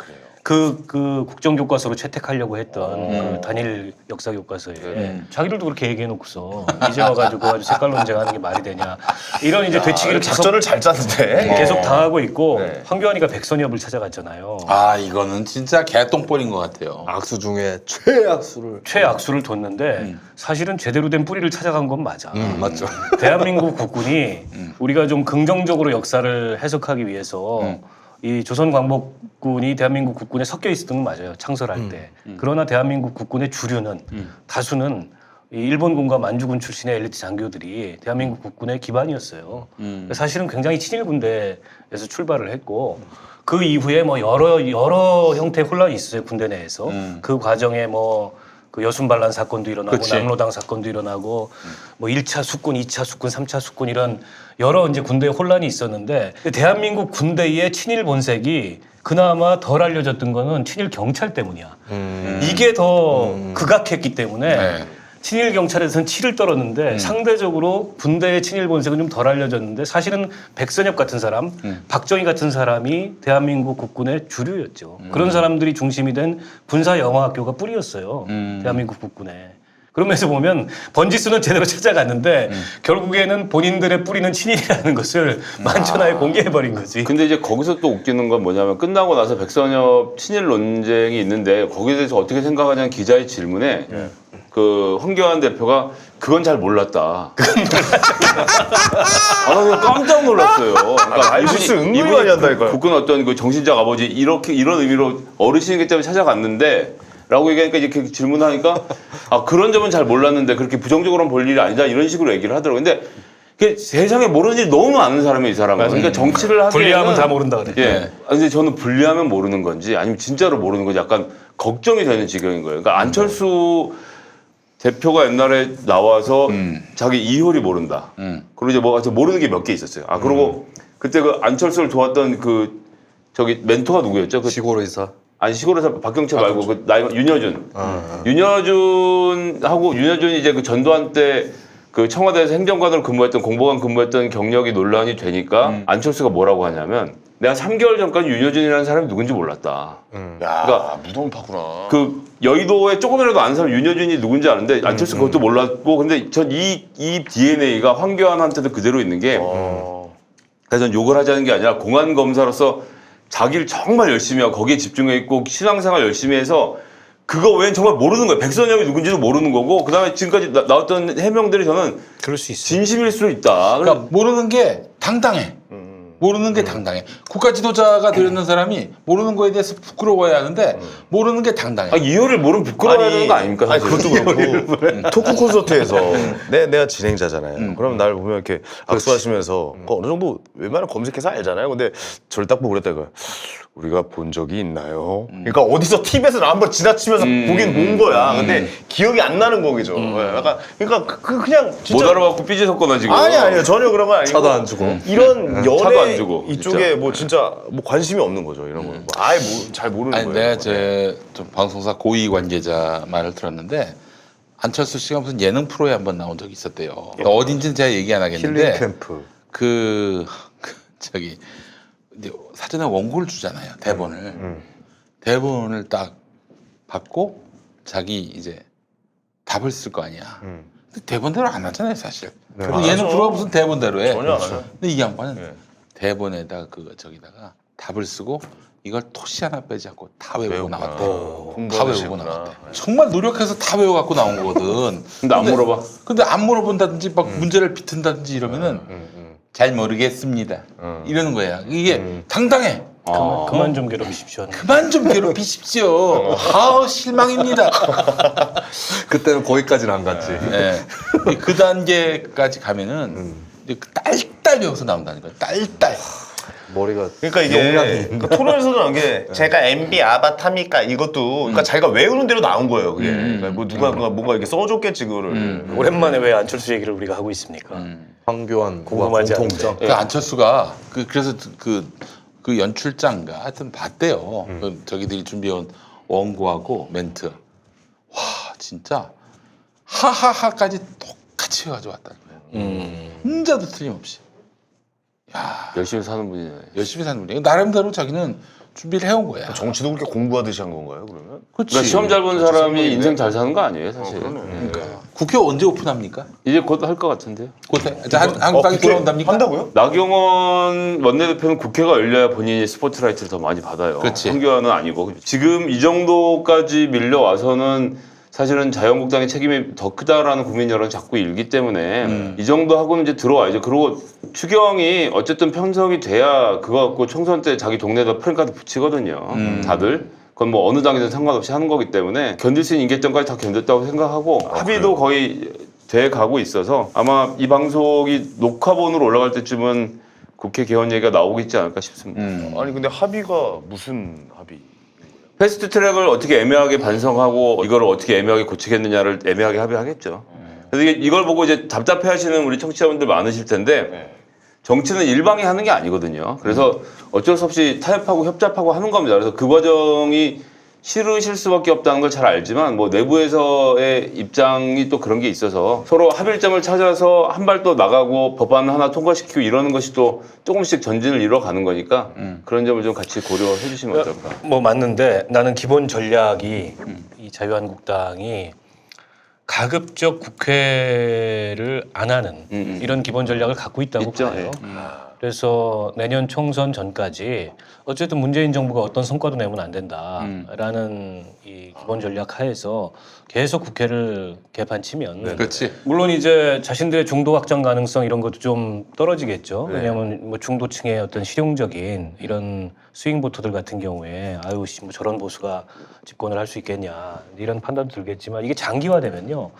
그 국정교과서로 채택하려고 했던 그 단일 역사 교과서에 자기들도 그렇게 얘기해 놓고서 이제 와가지고 아주 색깔 논쟁하는 게 말이 되냐 이런 이제 되치기를 계속 작전을 잘 짰는데. 계속 당하고 있고 네. 황교안이가 백선엽을 찾아갔잖아요. 아 이거는 진짜 개똥벌인 것 같아요. 악수 중에 최악수를. 최악수를 뒀는데 사실은 제대로 된 뿌리를 찾아간 건 맞아. 맞죠. 대한민국 국군이 우리가 좀 긍정적으로 역사를 해석하기 위해서 이 조선광복군이 대한민국 국군에 섞여 있었던 건 맞아요. 창설할 때. 그러나 대한민국 국군의 주류는 다수는 이 일본군과 만주군 출신의 엘리트 장교들이 대한민국 국군의 기반이었어요. 사실은 굉장히 친일 군대에서 출발을 했고 그 이후에 뭐 여러 형태의 혼란이 있었어요. 군대 내에서. 그 과정에 뭐 그 여순반란 사건도 일어나고 그치. 낙로당 사건도 일어나고 뭐 1차 숙군, 2차 숙군, 3차 숙군 이런 여러 이제 군대의 혼란이 있었는데 대한민국 군대의 친일 본색이 그나마 덜 알려졌던 거는 친일 경찰 때문이야. 이게 더 극악했기 때문에 친일 경찰에서는 치를 떨었는데 상대적으로 군대의 친일 본색은 좀 덜 알려졌는데 사실은 백선엽 같은 사람, 박정희 같은 사람이 대한민국 국군의 주류였죠. 그런 사람들이 중심이 된 군사영화학교가 뿌리였어요. 대한민국 국군에. 그런 면에서 보면 번지수는 제대로 찾아갔는데 결국에는 본인들의 뿌리는 친일이라는 것을 만천하에 공개해버린 거지. 근데 이제 거기서 또 웃기는 건 뭐냐면 끝나고 나서 백선엽 친일 논쟁이 있는데 거기에 대해서 어떻게 생각하냐는 기자의 질문에 그 황교안 대표가 그건 잘 몰랐다. 아, 나 그냥 깜짝 놀랐어요. 그러니까 알수스 은근히 많이 한다니까요. 국군 어떤 그 정신적 아버지 이렇게 이런 의미로 어르신이기 때문에 찾아갔는데. 라고 얘기하니까 이렇게 질문하니까 아 그런 점은 잘 몰랐는데 그렇게 부정적으로는 볼 일이 아니다 이런 식으로 얘기를 하더라고요. 근데 그게 세상에 모르는 일이 너무 많은 사람이에요, 이 사람은. 그러니까 정치를 하기에는 분리하면 다 모른다 그래. 예. 아, 근데 저는 분리하면 모르는 건지 아니면 진짜로 모르는 건지 약간 걱정이 되는 지경인 거예요. 그러니까 안철수 대표가 옛날에 나와서 자기 이효리 모른다. 그리고 이제 뭐 하여튼 모르는 게 몇 개 있었어요. 아 그리고 그때 그 안철수를 도왔던 그 저기 멘토가 누구였죠? 그 시골의사. 아니 시골에서 박경채 말고 그 나이가 윤여준. 윤여준이 이제 그 전두환 때 그 청와대에서 행정관으로 근무했던 공보관 근무했던 경력이 논란이 되니까 안철수가 뭐라고 하냐면 내가 3개월 전까지 윤여준이라는 사람이 누군지 몰랐다. 야, 그러니까 무덤 파구나. 그 여의도에 조금이라도 아는 사람 윤여준이 누군지 아는데 안철수 그것도 몰랐고 근데 전 이 DNA가 황교안한테도 그대로 있는 게 그래서 전 욕을 하자는 게 아니라 공안 검사로서 자기를 정말 열심히 하고 거기에 집중해 있고 신앙생활 열심히 해서 그거 외엔 정말 모르는 거예요. 백선엽이 누군지도 모르는 거고 그다음에 지금까지 나왔던 해명들이 저는 그럴 수 있어. 진심일 수도 있다. 그러니까 모르는 게 당당해. 모르는 게 당당해. 국가 지도자가 되는 사람이 모르는 거에 대해서 부끄러워야 하는데 모르는 게 당당해. 아, 이효를 모르면 부끄러워야 되는 거 아닙니까? 아니 사실? 그것도 그렇고 토크 콘서트에서 내가 진행자잖아요. 그럼 날 보면 이렇게 악수하시면서 그 어느 정도 웬만하면 검색해서 알잖아요. 근데 저를 딱 보고 그랬다가 우리가 본 적이 있나요? 그러니까 어디서 TV에서 나 한번 지나치면서 보긴 본 거야. 근데 기억이 안 나는 거겠죠. 약간 그러니까 그냥 진짜 못 알아봤고 삐지셨거나 지금. 아니요 전혀 그런 건 아니고 차도 안 주고. 이런 차도 연애 안 주고, 이쪽에 진짜. 뭐 진짜 뭐 관심이 없는 거죠 이런 거는 뭐 아예 잘 모르는 아니 거예요. 내가 좀 방송사 고위 관계자 말을 들었는데 안철수 씨가 무슨 예능 프로에 한번 나온 적이 있었대요. 그러니까 어딘지는 제가 얘기 안 힐링 하겠는데 캠프. 저기 이제 사전에 원고를 주잖아요. 대본을 딱 받고 자기 이제 답을 쓸 거 아니야. 근데 대본대로 안 하잖아요, 사실. 그리고 안 예능 하죠. 프로가 무슨 대본대로 해. 전혀 안 하죠. 근데 이 양반은 예. 대본에다가 저기다가 답을 쓰고 이걸 토시 하나 빼지 않고 다 외우고 나왔대. 다 외우고 공부하시구나. 나왔대. 정말 노력해서 다 외워갖고 나온 거거든. 근데 안 물어봐. 근데 안 물어본다든지 막 문제를 비튼다든지 이러면은 잘 모르겠습니다. 이러는 거야. 이게 당당해. 그만 좀 괴롭히십시오. 그만 좀 괴롭히십시오. 아우 실망입니다. 그때는 거기까지는 안 갔지. 예. 그 단계까지 가면은 이제 그 딸딸 배워서 나온다는 거야. 딸딸. 머리가 그러니까 이게 그 토론에서도 나온 게 제가 MB 아바타입니까 이것도 그러니까 자기가 외우는 대로 나온 거예요 그게 그러니까 뭐 누가 뭔가 이렇게 써줬겠지 그거를 오랜만에 왜 안철수 얘기를 우리가 하고 있습니까? 황교안 궁금하지 공통점. 그 안철수가 그래서 그 연출장가 하여튼 봤대요. 그 저기들이 준비해온 원고하고 멘트. 와 진짜 하하하까지 똑같이 해가지고 왔다는 거예요. 혼자도 틀림없이. 야 열심히 사는 분이네. 열심히 사는 분이 나름대로 자기는 준비를 해온 거야. 정치도 그렇게 공부하듯이 한 건가요 그러면? 그렇지. 그러니까 시험 잘 본 사람이 인생 잘 사는 거 아니에요, 사실. 그러니까. 국회 언제 오픈합니까? 이제 곧 할 것 같은데요. 곧 해. 한국당이 돌아온답니까? 한다고요? 나경원 원내대표는 국회가 열려야 본인이 스포트라이트를 더 많이 받아요. 그렇지. 황교안은 아니고. 지금 이 정도까지 밀려와서는 사실은 자유한국당의 책임이 더 크다라는 국민 여론이 자꾸 일기 때문에 이 정도 하고는 이제 들어와야죠. 그리고 추경이 어쨌든 편성이 돼야 그거 갖고 총선 때 자기 동네에다 프랭카드 붙이거든요. 다들. 그건 뭐 어느 당이든 상관없이 하는 거기 때문에 견딜 수 있는 임계점까지 다 견뎠다고 생각하고 합의도 거의 돼 가고 있어서 아마 이 방송이 녹화본으로 올라갈 때쯤은 국회 개헌 얘기가 나오고 있지 않을까 싶습니다. 아니 근데 합의가 무슨 합의? 패스트트랙을 어떻게 애매하게 반성하고 이걸 어떻게 애매하게 고치겠느냐를 애매하게 합의하겠죠. 그래서 이걸 보고 이제 답답해하시는 우리 청취자분들 많으실 텐데 정치는 일방이 하는 게 아니거든요. 그래서 어쩔 수 없이 타협하고 협잡하고 하는 겁니다. 그래서 그 과정이 싫으실 수밖에 없다는 걸 잘 알지만 뭐 내부에서의 입장이 또 그런 게 있어서 서로 합일점을 찾아서 한 발 또 나가고 법안 하나 통과시키고 이러는 것이 또 조금씩 전진을 이뤄가는 거니까 그런 점을 좀 같이 고려해 주시면 어떨까. 뭐 맞는데 나는 기본 전략이 이 자유한국당이 가급적 국회를 안 하는 이런 기본 전략을 갖고 있다고 있죠, 봐요. 예. 그래서 내년 총선 전까지 어쨌든 문재인 정부가 어떤 성과도 내면 안 된다라는 이 기본 전략 하에서 계속 국회를 개판치면 그렇지. 물론 이제 자신들의 중도 확장 가능성 이런 것도 좀 떨어지겠죠. 네. 왜냐하면 뭐 중도층의 어떤 실용적인 이런 스윙 보터들 같은 경우에 아유 씨 뭐 저런 보수가 집권을 할 수 있겠냐 이런 판단도 들겠지만 이게 장기화되면요.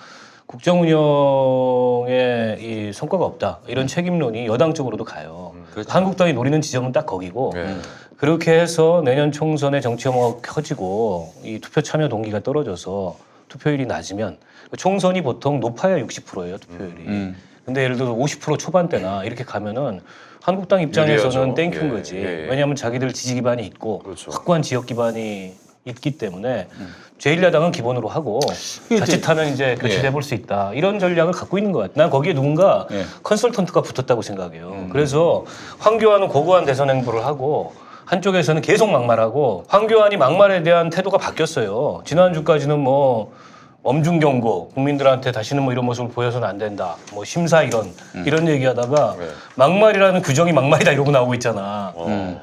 국정 운영에 이 성과가 없다 이런 책임론이 여당 쪽으로도 가요. 그렇죠. 한국당이 노리는 지점은 딱 거기고 네. 그렇게 해서 내년 총선에 정치 혐오가 커지고 이 투표 참여 동기가 떨어져서 투표율이 낮으면 총선이 보통 높아야 60%예요 투표율이. 근데 예를 들어 50% 초반대나 이렇게 가면은 한국당 입장에서는 유리하죠. 땡큐인 예, 거지. 예, 예. 왜냐하면 자기들 지지 기반이 있고 그렇죠. 확고한 지역 기반이 있기 때문에 제1야당은 기본으로 하고 자칫하면 이제 교체돼 예. 볼 수 있다. 이런 전략을 갖고 있는 것 같아요. 난 거기에 누군가 예. 컨설턴트가 붙었다고 생각해요. 그래서 황교안은 고고한 대선 행보를 하고 한쪽에서는 계속 막말하고 황교안이 막말에 대한 태도가 바뀌었어요. 지난주까지는 뭐 엄중 경고, 국민들한테 다시는 뭐 이런 모습을 보여서는 안 된다. 뭐 심사 이런 얘기하다가 네. 막말이라는 규정이 막말이다 이러고 나오고 있잖아.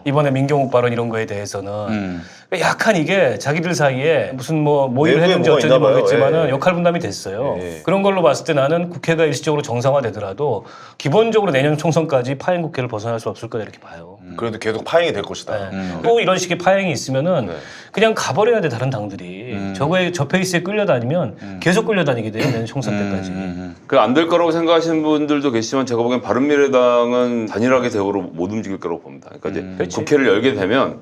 이번에 민경욱 발언 이런 거에 대해서는 약간 이게 자기들 사이에 무슨 뭐 모의를 내부에 했는지 뭐가 어쩐지 있나 봐요. 모르겠지만은 예. 역할 분담이 됐어요. 예. 그런 걸로 봤을 때 나는 국회가 일시적으로 정상화되더라도 기본적으로 내년 총선까지 파행 국회를 벗어날 수 없을 거다 이렇게 봐요. 그래도 계속 파행이 될 것이다. 네. 또 이런 식의 파행이 있으면은 네. 그냥 가버려야 돼 다른 당들이 저 페이스에 끌려다니면 계속 끌려다니게 돼요 내년 총선 때까지. 그 안 될 거라고 생각하시는 분들도 계시지만 제가 보기엔 바른미래당은 단일하게 대우로 못 움직일 거라고 봅니다. 그러니까 이제 국회를 열게 되면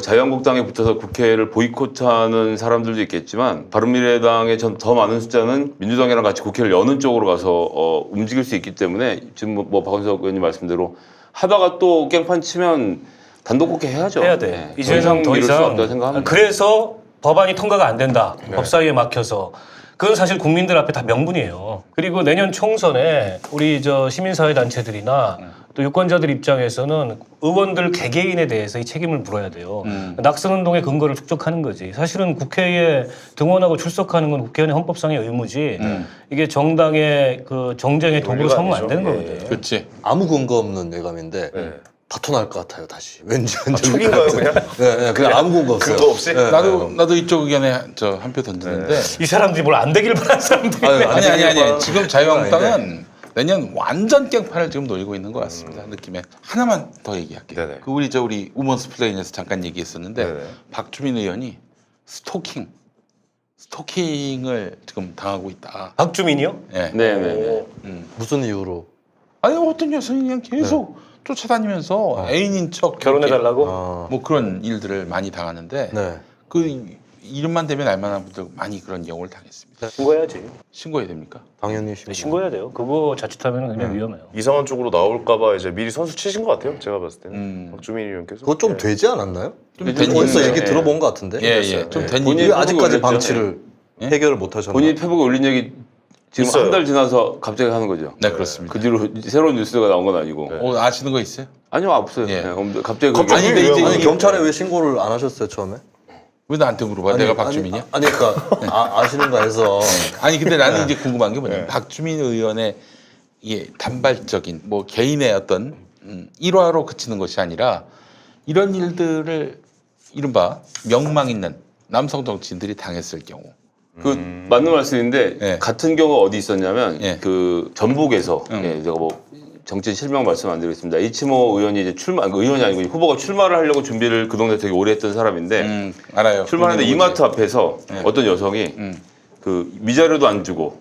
자유한국당에 붙어서 국회를 보이콧하는 사람들도 있겠지만 바른미래당의 더 많은 숫자는 민주당이랑 같이 국회를 여는 쪽으로 가서 움직일 수 있기 때문에 지금 뭐 박원석 의원님 말씀대로 하다가 또 깽판 치면 단독 국회 해야죠. 해야 돼. 네. 이제는 더 미룰 수 이상 없다 생각합니다. 그래서 법안이 통과가 안 된다. 법사위에 막혀서. 그건 사실 국민들 앞에 다 명분이에요. 그리고 내년 총선에 우리 저 시민사회 단체들이나 또 유권자들 입장에서는 의원들 개개인에 대해서 이 책임을 물어야 돼요. 낙선운동의 근거를 축적하는 거지. 사실은 국회에 등원하고 출석하는 건 국회의원의 헌법상의 의무지. 이게 정당의 그 정쟁의 도구로 논리가 삼으면 안 아니죠. 되는 예. 거거든. 그렇지. 아무 근거 없는 예감인데 네. 다퉈날 것 같아요 다시. 왠지 촉인가요 그냥? 네, 그냥 아무 근거 없어요. 근거 없이? 네. 나도 이쪽 의견에 저 한 표 던지는데 이 사람들이 뭘 안 되길 바라는 사람들이 아니. 지금 자유한국당은 내년 완전 깽판을 지금 노리고 있는 것 같습니다. 느낌에 하나만 더 얘기할게요. 네네. 그 우리 우먼스 플레인에서 잠깐 얘기했었는데 네네. 박주민 의원이 스토킹을 지금 당하고 있다. 박주민이요? 예. 네네네. 무슨 이유로? 아니 어떤 여성이 그냥 계속 쫓아다니면서 애인인 척 결혼해달라고? 뭐 그런 일들을 많이 당하는데 네. 그 이름만 되면 알만한 분들 많이 그런 경우를 당했습니다. 신고해야지. 신고해야 됩니까? 당연히 신고해야 돼요. 그거 자칫하면 굉장히 위험해요. 이상한 쪽으로 나올까봐 이제 미리 선수 치신 것 같아요. 제가 봤을 때는 박주민 의원께서. 그거 좀 되지 않았나요? 좀 된 된 어디서 예. 얘기 들어본 것 같은데. 예. 좀된 본인이 일이 왜 아직까지 올렸죠. 방치를 해결을 못 하셨나요? 본인이 페북에 올린 얘기 지금 있어요. 한 달 지나서 갑자기 하는 거죠. 네, 그렇습니다. 그 뒤로 새로운 뉴스가 나온 건 아니고. 아시는 거 있어요? 아니요, 없어요. 예. 네, 갑자기 아니, 근데 이제 아니 이게- 경찰에 왜 신고를 안 하셨어요 처음에? 왜 나한테 물어봐? 내가 박주민이야? 아니 그러니까 아시는가 해서. 아니 근데 나는 이제 궁금한 게 뭐냐면 박주민 의원의 이게 단발적인 뭐 개인의 어떤 일화로 그치는 것이 아니라 이런 일들을 이른바 명망 있는 남성 정치인들이 당했을 경우 그 맞는 말씀인데 예. 같은 경우가 어디 있었냐면 예. 그 전북에서 예, 제가 뭐 정치 실명 말씀 안 드리겠습니다. 이치모 의원이 이제 의원이 아니고 후보가 출마를 하려고 준비를 그 동네 되게 오래 했던 사람인데 알아요. 출마하는데 그분이 이마트 앞에서 어떤 여성이 그 위자료도 안 주고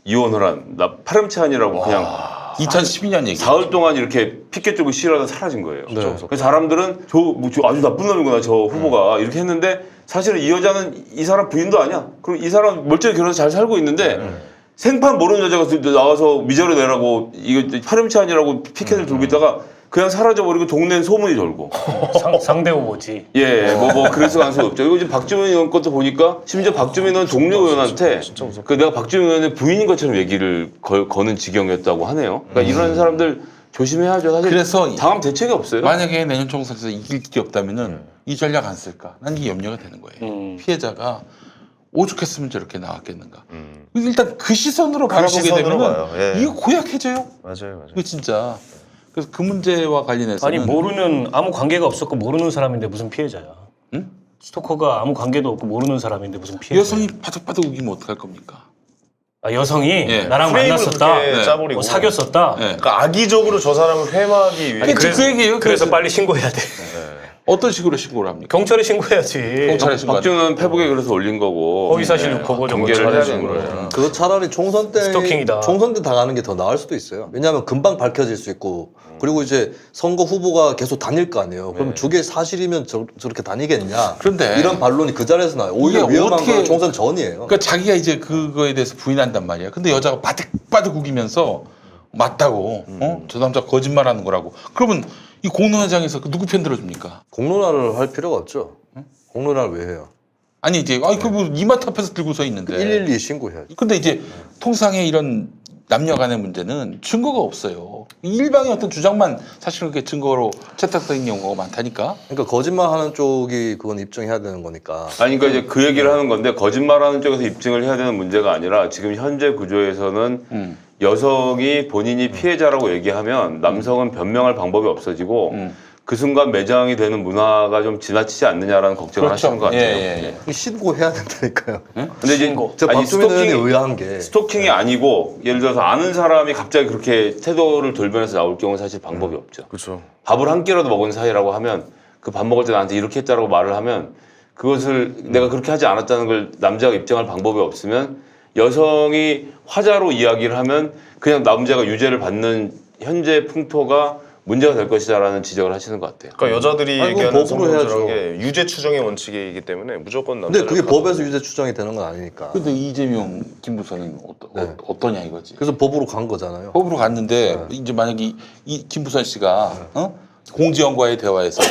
이혼을 한 나 파렴치한이라고 그냥 2012년 얘기. 사흘 동안 이렇게 피켓 들고 시위하다 사라진 거예요. 네. 그 사람들은 저 아주 나쁜 놈이구나 저 후보가 이렇게 했는데 사실은 이 여자는 이 사람 부인도 아니야. 그리고 이 사람 멀쩡히 결혼해서 잘 살고 있는데 생판 모르는 여자가 나와서 위자료 내라고 이거 파렴치한이라고 피켓을 들고 있다가 그냥 사라져버리고 동네는 소문이 돌고. 상대 후보지. 예, 뭐 그래서 간 수 없죠. 이거 지금 박주민 의원 것도 보니까 심지어 박주민 의원 동료 의원한테 그 내가 박주민 의원의 부인인 것처럼 얘기를 거는 지경이었다고 하네요. 그러니까 이런 사람들 조심해야죠. 사실 그래서 당하면 대책이 없어요. 만약에 내년 총선에서 이길 길이 없다면은 이 전략 안 쓸까? 난 이게 염려가 되는 거예요. 피해자가 오죽했으면 저렇게 나왔겠는가. 일단 그 시선으로 바라보게 시선으로 되면 봐요. 예. 이거 고약해져요. 맞아요. 이거 진짜. 그래서 그 문제와 관련해서는 아니 모르는 아무 관계가 없었고 모르는 사람인데 무슨 피해자야? 응? 스토커가 아무 관계도 없고 모르는 사람인데 무슨 피해자? 여성이 바득바득 우기면 어떡할 겁니까? 아, 여성이 예. 나랑 프레임을 만났었다, 그렇게 네. 짜버리고 사귀었었다. 네. 그러니까 악의적으로 저 사람을 회마하기 위해 그치, 그 얘기예요. 그래서 그래서 빨리 신고해야 돼. 어떤 식으로 신고를 합니까? 경찰에 신고해야지. 경찰에 신고. 박준호는 페북에 그래서 올린 거고 허위사실 유포고 공개를 해야 되는 거예요. 거예요. 그거 차라리 총선 때 스토킹이다. 총선 때 당하는 게 더 나을 수도 있어요. 왜냐하면 금방 밝혀질 수 있고 그리고 이제 선거 후보가 계속 다닐 거 아니에요. 그럼 저게 사실이면 저렇게 다니겠냐? 그런데 이런 반론이 그 자리에서 나요. 오히려 이게 위험한 어떻게- 건 총선 전이에요. 그러니까 자기가 이제 그거에 대해서 부인한단 말이야. 근데 여자가 바득바득 우기면서 맞다고, 저 남자 거짓말하는 거라고. 그러면 이 공론화장에서 그 누구 편 들어줍니까? 공론화를 할 필요가 없죠. 공론화를 왜 해요? 아니 이제 그뭐 이마트 앞에서 들고 서 있는데. 112 신고해야지. 근데 이제 통상의 이런 남녀간의 문제는 증거가 없어요. 일방의 어떤 주장만 사실 그렇게 증거로 채택된 경우가 많다니까. 그러니까 거짓말하는 쪽이 그건 입증해야 되는 거니까. 아니 그러니까 이제 그 얘기를 하는 건데 거짓말하는 쪽에서 입증을 해야 되는 문제가 아니라 지금 현재 구조에서는 여성이 본인이 피해자라고 얘기하면 남성은 변명할 방법이 없어지고 그 순간 매장이 되는 문화가 좀 지나치지 않느냐라는 걱정을 하시는 것 같아요. 예. 신고해야 된다니까요. 근데 이제 저 아니, 박주민 의원이 의아한 게 스토킹이 아니고 예를 들어서 아는 사람이 갑자기 그렇게 태도를 돌변해서 나올 경우는 사실 방법이 없죠. 그렇죠. 밥을 한 끼라도 먹은 사이라고 하면 그 밥 먹을 때 나한테 이렇게 했다라고 말을 하면 그것을 내가 그렇게 하지 않았다는 걸 남자가 입증할 방법이 없으면 여성이 화자로 이야기를 하면 그냥 남자가 유죄를 받는 현재 풍토가 문제가 될 것이다라는 지적을 하시는 것 같아요. 그러니까 여자들이 아니, 그건 얘기하는 법으로 해야죠. 성범죄라는 게 유죄 추정의 원칙이기 때문에 무조건 근데 남자를 그게 가두고. 법에서 유죄 추정이 되는 건 아니니까. 근데 이재명, 김부선은 네. 어떠냐 이거지. 그래서 법으로 간 거잖아요. 법으로 갔는데 이제 만약에 이 김부선 씨가 공지원과의 대화에서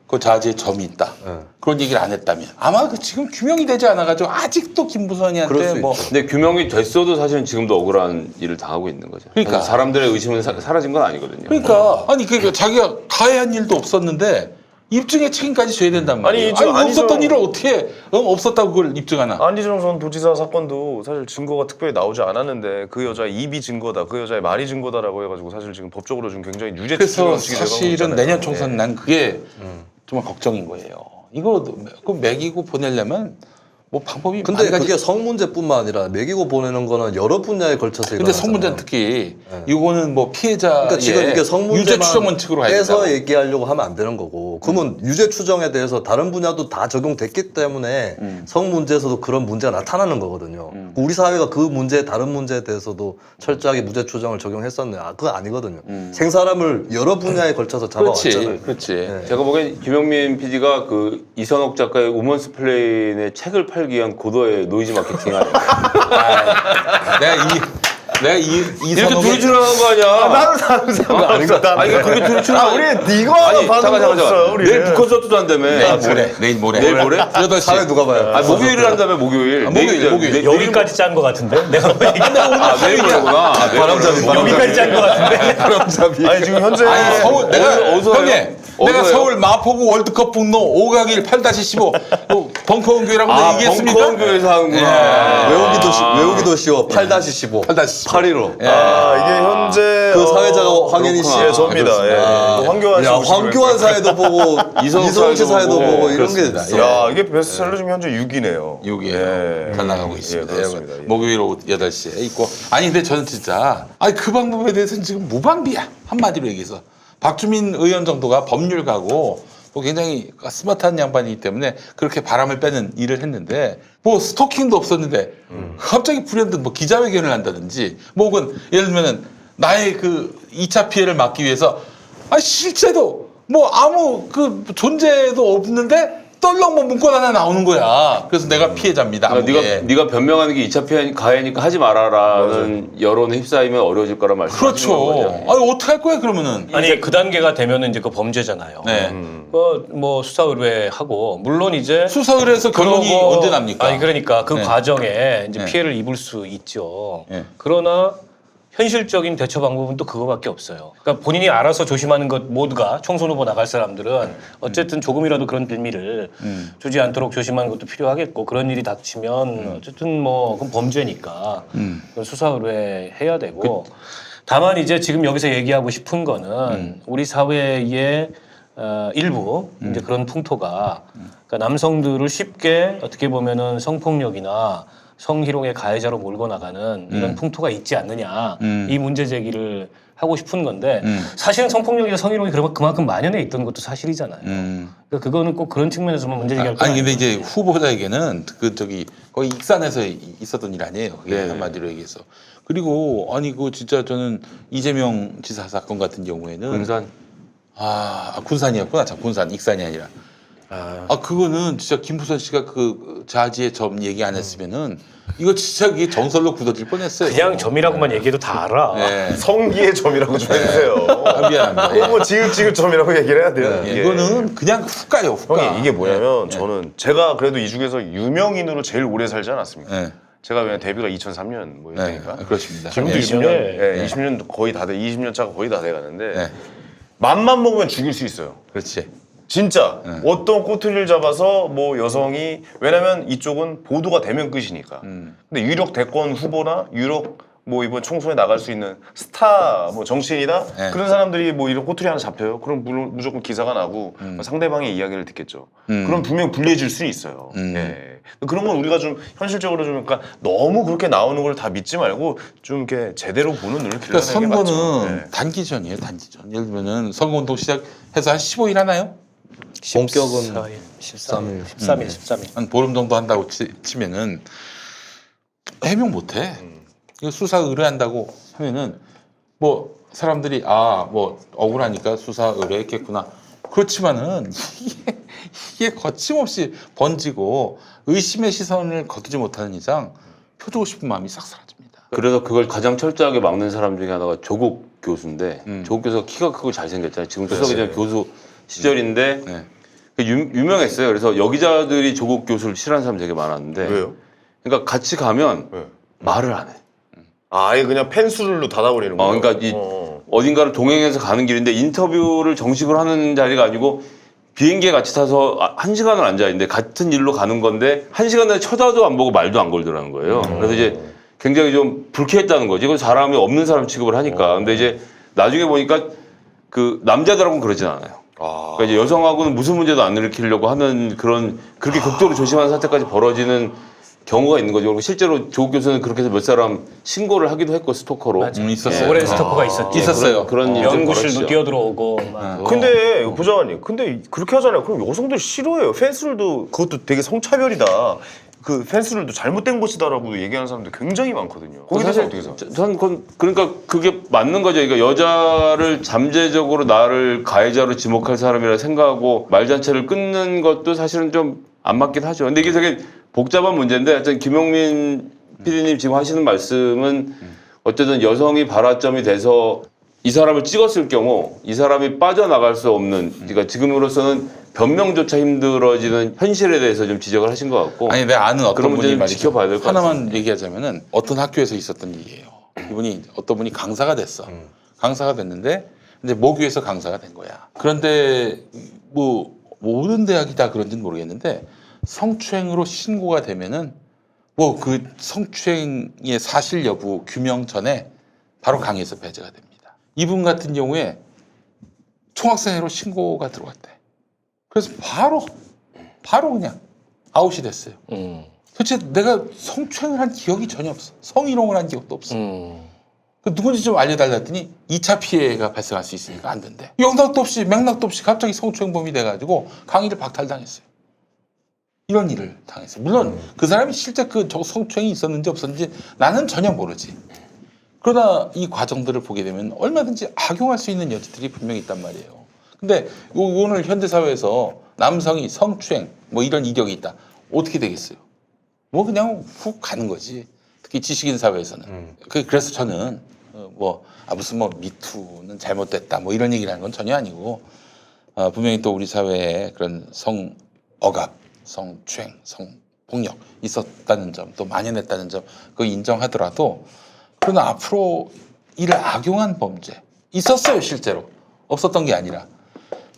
그 자제에 점이 있다. 그런 얘기를 안 했다면 아마 그 지금 규명이 되지 않아가지고 아직도 그럴 김부선이한테 수 뭐 있죠. 근데 규명이 됐어도 사실은 지금도 억울한 일을 당하고 있는 거죠. 그러니까. 사실 사람들의 의심은 사라진 건 아니거든요. 그러니까 아니 그러니까 자기가 가해한 일도 없었는데 입증의 책임까지 져야 된단 말이에요. 아니, 지금 없었던 안희정- 일을 어떻게 없었다고 그걸 입증하나? 안희정 전 도지사 사건도 사실 증거가 특별히 나오지 않았는데 그 여자의 입이 증거다, 그 여자의 말이 증거다라고 해가지고 사실 지금 법적으로 좀 굉장히 유죄 추정 그래서 원칙이 들어가고 사실은 있잖아요. 내년 총선 예. 난 그게 정말 걱정인 거예요. 이거 그 매기고 보내려면 뭐 방법이 근데 많이 가지. 그게 성 문제뿐만 아니라 매기고 보내는 거는 여러 분야에 걸쳐서 근데 일어나잖아요. 성 문제는 특히 이거는 뭐 피해자의 그러니까 지금 이게 성 유죄 추정 문제만 원칙으로 해야 빼서 된다고. 얘기하려고 하면 안 되는 거고 그러면 유죄 추정에 대해서 다른 분야도 다 적용됐기 때문에 성 문제에서도 그런 문제가 나타나는 거거든요. 우리 사회가 그 문제 다른 문제에 대해서도 철저하게 무죄 추정을 적용했었네. 그거 아니거든요. 생사람을 여러 분야에 걸쳐서 잡아왔잖아요. 그렇지. 네. 제가 보기엔 김영민 PD가 그 이선옥 작가의 우먼스 플레인의 책을 팔기 위한 고도의 노이즈 마케팅 아니야. 내가 이렇게 이선옥의 둘이 출연하는 거 아니야? 나는 상관 아닌 것 같다. 아니 그러니까 그렇게 둘이 출연. 우리 이거 하나 받는 거 없어요. 우리 내일 북콘서트도 한다며. 내일 모레. 내일 모레? 8시. 사회 누가 봐요? 아 목요일을 한다며 목요일. 목요일. 여기까지 짠 거 같은데? 내가 뭐 얘기 내일 모레구나. 바람잡이 여기까지 짠 거 같은데? 바람잡이. 아니 지금 현재 아니 서울 내가 어디서 형님 해요? 내가 어디서 서울 마포구 월드컵 분로 5가길 8-15 벙커원교회라고 얘기했습니까? 벙커원교회에서 하는구나. 외우기도 쉬워. 8-15. 8-15. 815. 이게 현재 그 사회자가 황현희 씨. 예, 접니다. 예. 황교안 씨. 야, 오시고요. 황교안 사회도 보고 이성욱 씨 사회도 보고 이런 게 있어. 야, 이게 베스트셀러 지금 현재 6위네요. 6이에요. 잘 나가고 있습니다. 그렇습니다. 예. 목요일 오후 8시에 있고. 아니 근데 저는 진짜 그 방법에 대해서는 지금 무방비야. 한마디로 얘기해서. 박주민 의원 정도가 법률가고 뭐 굉장히 스마트한 양반이기 때문에 그렇게 바람을 빼는 일을 했는데 뭐 스토킹도 없었는데 갑자기 불현듯 뭐 기자회견을 한다든지 뭐 혹은 예를 들면은 나의 그 2차 피해를 막기 위해서 실제도 뭐 아무 그 존재도 없는데 떨렁 뭐 문건 하나 나오는 거야. 그래서 내가 피해자입니다. 그러니까 네가 변명하는 게 2차 피해 가해니까 하지 말아라는 여론에 휩싸이면 어려워질 거란 말씀. 그렇죠. 아니 어떻게 할 거야 그러면은? 아니 그 단계가 되면은 이제 그 범죄잖아요. 네. 뭐 수사 의뢰하고 물론 이제 수사 의뢰에서 결론이 그러고- 언제 납니까? 아니 그러니까 그 네. 과정에 이제 네. 피해를 입을 수 있죠. 네. 그러나 현실적인 대처 방법은 또 그거밖에 없어요. 그러니까 본인이 알아서 조심하는 것 모두가 총선 후보 나갈 사람들은 어쨌든 조금이라도 그런 빌미를 주지 않도록 조심하는 것도 필요하겠고 그런 일이 닥치면 어쨌든 뭐 그건 범죄니까 그건 수사 의뢰해야 되고 다만 이제 지금 여기서 얘기하고 싶은 거는 우리 사회의 일부 이제 그런 풍토가 그러니까 남성들을 쉽게 어떻게 보면은 성폭력이나 성희롱의 가해자로 몰고 나가는 이런 풍토가 있지 않느냐 이 문제 제기를 하고 싶은 건데 사실은 성폭력이나 성희롱이 그만큼 만연해 있던 것도 사실이잖아요. 그러니까 그거는 꼭 그런 측면에서만 문제 제기할 건 아니 근데 아니거든요. 이제 후보자에게는 그 저기 거의 익산에서 있었던 일 아니에요. 그게 네. 한마디로 얘기해서. 그리고 아니 그 진짜 저는 이재명 지사 사건 같은 경우에는 군산 군산이었구나. 참 군산 익산이 아니라. 그거는 진짜 김부선 씨가 그 자지의 점 얘기 안 했으면은 이거 진짜 그게 정설로 굳어질 뻔했어요. 그냥 점이라고만 얘기해도 다 알아. 네. 성기의 점이라고 좀 해주세요. 미안합니다. 뭐 지읒지읒 점이라고 얘기를 해야 돼요. 예. 이게. 이거는 그냥 훅 가요. 훅 가. 형이 이게 뭐냐면 네. 저는 제가 그래도 이 중에서 유명인으로 제일 오래 살지 않았습니까? 네. 제가 왜냐면 데뷔가 2003년 뭐였으니까 네. 그렇습니다. 지금도 네. 20년, 네. 20년 거의 다 돼, 20년 차가 거의 다 돼가는데 네. 맘만 먹으면 죽일 수 있어요. 그렇지. 진짜 어떤 꼬투리를 잡아서 뭐 여성이 왜냐면 이쪽은 보도가 되면 끝이니까. 근데 유력 대권 후보나 유력 뭐 이번 총선에 나갈 수 있는 스타 뭐 정치인이다 네. 그런 사람들이 뭐 이런 꼬투리 하나 잡혀요. 그럼 물론 무조건 기사가 나고 상대방의 이야기를 듣겠죠. 그럼 분명 불리해질 수 있어요. 예. 그런 건 우리가 좀 현실적으로 좀 그러니까 너무 그렇게 나오는 걸 다 믿지 말고 좀 이렇게 제대로 보는 눈을 그러니까 길러내는 게 맞죠. 선거는 예. 단기전이에요. 단기전. 예를 들면은 선거운동 시작해서 한 15일 하나요? 본격은 13일. 한 보름 정도 한다고 치면은 해명 못해. 이거 수사 의뢰한다고 하면은 뭐 사람들이 뭐 억울하니까 수사 의뢰했겠구나. 그렇지만은 이게 거침없이 번지고 의심의 시선을 거두지 못하는 이상 펴주고 싶은 마음이 싹 사라집니다. 그래서 그걸 가장 철저하게 막는 사람 중에 하나가 조국 교수인데 조국 교수가 키가 크고 잘생겼잖아요. 지금 수석이 전 교수 시절인데 네. 유명했어요. 그래서 여기자들이 조국 교수를 싫어하는 사람 되게 많았는데 왜요? 그러니까 같이 가면 네. 말을 안 해. 아예 그냥 펜수를로 닫아버리는 거예요. 그러니까 어딘가를 동행해서 가는 길인데 인터뷰를 정식으로 하는 자리가 아니고 비행기에 같이 타서 1시간을 앉아 있는데 같은 일로 가는 건데 1시간 내에 쳐다도 안 보고 말도 안 걸더라는 거예요. 그래서 이제 굉장히 좀 불쾌했다는 거지. 이건 사람이 없는 사람 취급을 하니까. 근데 이제 나중에 보니까 그 남자들하고는 그러진 않아요. 그러니까 이제 여성하고는 무슨 문제도 안 일으키려고 하는 그런 그렇게 극도로 조심하는 사태까지 벌어지는 경우가 있는 거죠. 그리고 실제로 조국 교수는 그렇게 해서 몇 사람 신고를 하기도 했고 스토커로. 있었어요. 오랜 스토커가 있었지. 있었어요. 그런 일이 좀 연구실도 벌어지죠. 뛰어들어오고 막. 근데 보좌관님, 근데 그렇게 하잖아요. 그럼 여성들 싫어해요. 펜스를도 그것도 되게 성차별이다. 그 펜스를도 잘못된 것이다라고 얘기하는 사람들 굉장히 많거든요. 거기 대해서 어떻게 생각해요? 전 그러니까 그게 맞는 거죠. 그러니까 여자를 잠재적으로 나를 가해자로 지목할 사람이라 생각하고 말 자체를 끊는 것도 사실은 좀 안 맞긴 하죠. 근데 이게 되게 복잡한 문제인데 하여튼 김용민 PD님 지금 하시는 말씀은 어쨌든 여성이 발화점이 돼서 이 사람을 찍었을 경우 이 사람이 빠져나갈 수 없는 그러니까 지금으로서는 변명조차 힘들어지는 현실에 대해서 좀 지적을 하신 것 같고 아니 내가 아는 그런 어떤 분이 문제는 말이죠. 지켜봐야 될 것 하나만 얘기하자면은 어떤 학교에서 있었던 일이에요. 이분이 어떤 분이 강사가 됐어. 강사가 됐는데 이제 모교에서 강사가 된 거야. 그런데 뭐 모든 대학이 다 그런지는 모르겠는데 성추행으로 신고가 되면은 뭐 그 성추행의 사실 여부 규명 전에 바로 강의에서 배제가 됩니다. 이분 같은 경우에 총학생회로 신고가 들어왔대. 그래서 바로 그냥 아웃이 됐어요. 도대체 내가 성추행을 한 기억이 전혀 없어. 성희롱을 한 기억도 없어. 그 누군지 좀 알려달라 했더니 2차 피해가 발생할 수 있으니까 안 된대. 영락도 없이 맥락도 없이 갑자기 성추행범이 돼가지고 강의를 박탈당했어요. 이런 일을 당했어요. 물론 그 사람이 실제 그 성추행이 있었는지 없었는지 나는 전혀 모르지. 그러나 이 과정들을 보게 되면 얼마든지 악용할 수 있는 여지들이 분명히 있단 말이에요. 근데 오늘 현대사회에서 남성이 성추행 뭐 이런 이력이 있다. 어떻게 되겠어요? 뭐 그냥 훅 가는 거지. 특히 지식인 사회에서는. 그래서 저는 무슨 뭐 미투는 잘못됐다 뭐 이런 얘기를 하는 건 전혀 아니고 분명히 또 우리 사회에 그런 성억압, 성추행, 성폭력 있었다는 점 또 만연했다는 점 그거 인정하더라도 그러나 앞으로 이를 악용한 범죄 있었어요. 실제로 없었던 게 아니라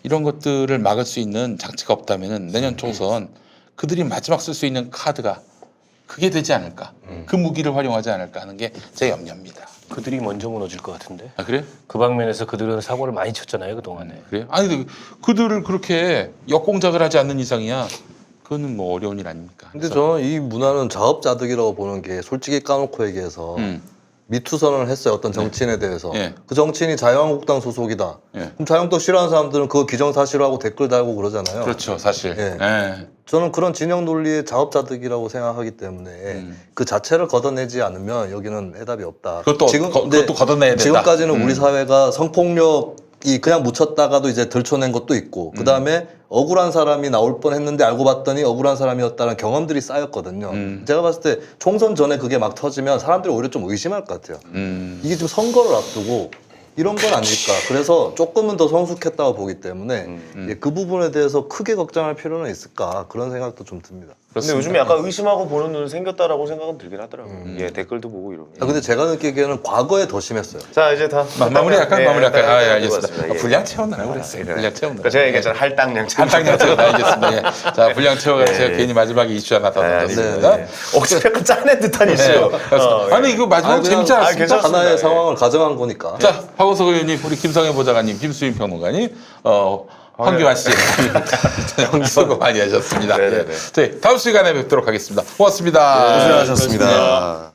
이런 것들을 막을 수 있는 장치가 없다면 내년 총선 그들이 마지막 쓸 수 있는 카드가 그게 되지 않을까, 그 무기를 활용하지 않을까 하는 게 제 염려입니다. 그들이 먼저 무너질 것 같은데. 아 그래요? 그 방면에서 그들은 사고를 많이 쳤잖아요 그 동안에. 그래요? 아니 근데 그들을 그렇게 역공작을 하지 않는 이상이야 그거는 뭐 어려운 일 아닙니까? 근데 저는 이 문화는 자업자득이라고 보는 게 솔직히 까놓고 얘기해서 미투선언을 했어요. 어떤 정치인에 대해서. 예. 그 정치인이 자유한국당 소속이다. 예. 그럼 자유한국당 싫어하는 사람들은 그거 기정사실화하고 댓글 달고 그러잖아요. 그렇죠, 사실. 예. 예. 저는 그런 진영 논리의 자업자득이라고 생각하기 때문에 그 자체를 걷어내지 않으면 여기는 해답이 없다. 그것도 걷어내야 된다. 지금까지는 우리 사회가 성폭력이 그냥 묻혔다가도 이제 들춰낸 것도 있고 그 다음에 억울한 사람이 나올 뻔했는데 알고 봤더니 억울한 사람이었다는 경험들이 쌓였거든요. 제가 봤을 때 총선 전에 그게 막 터지면 사람들이 오히려 좀 의심할 것 같아요. 이게 지금 선거를 앞두고 이런 건 아닐까. 그래서 조금은 더 성숙했다고 보기 때문에 예, 그 부분에 대해서 크게 걱정할 필요는 있을까 그런 생각도 좀 듭니다. 근데 요즘에 약간 의심하고 보는 눈이 생겼다라고 생각은 들긴 하더라고요. 예, 댓글도 보고 이러면. 근데 제가 느끼기에는 과거에 더 심했어요. 자 이제 다 마무리할까요? 예, 마무리할까요? 다 아, 예, 다 알겠습니다. 해봤습니다. 예. 분량 채웠나요? 그랬어요. 분량 채웠나요? 그러니까 제가 얘기했잖아요. 할당량 채워. 한탕량 채웠다. 알겠습니다. 예. 자, 분량 채워가지고 예, 제가 예. 괜히 마지막에 이슈 하나 더 던졌습니다. 억지로 약간 짜낸 듯한 이슈. 예. 아니 이거 마지막 아니, 그냥 재밌지 않았습니까? 괜찮습니다. 하나의 예. 상황을 가정한 거니까. 자, 박원석 의원님, 우리 김성현 보좌관님, 김수인 평론가님, 황교안 씨 수고 많이 하셨습니다. 네네네. 예. 저희 다음 시간에 뵙도록 하겠습니다. 고맙습니다. 고생하셨습니다.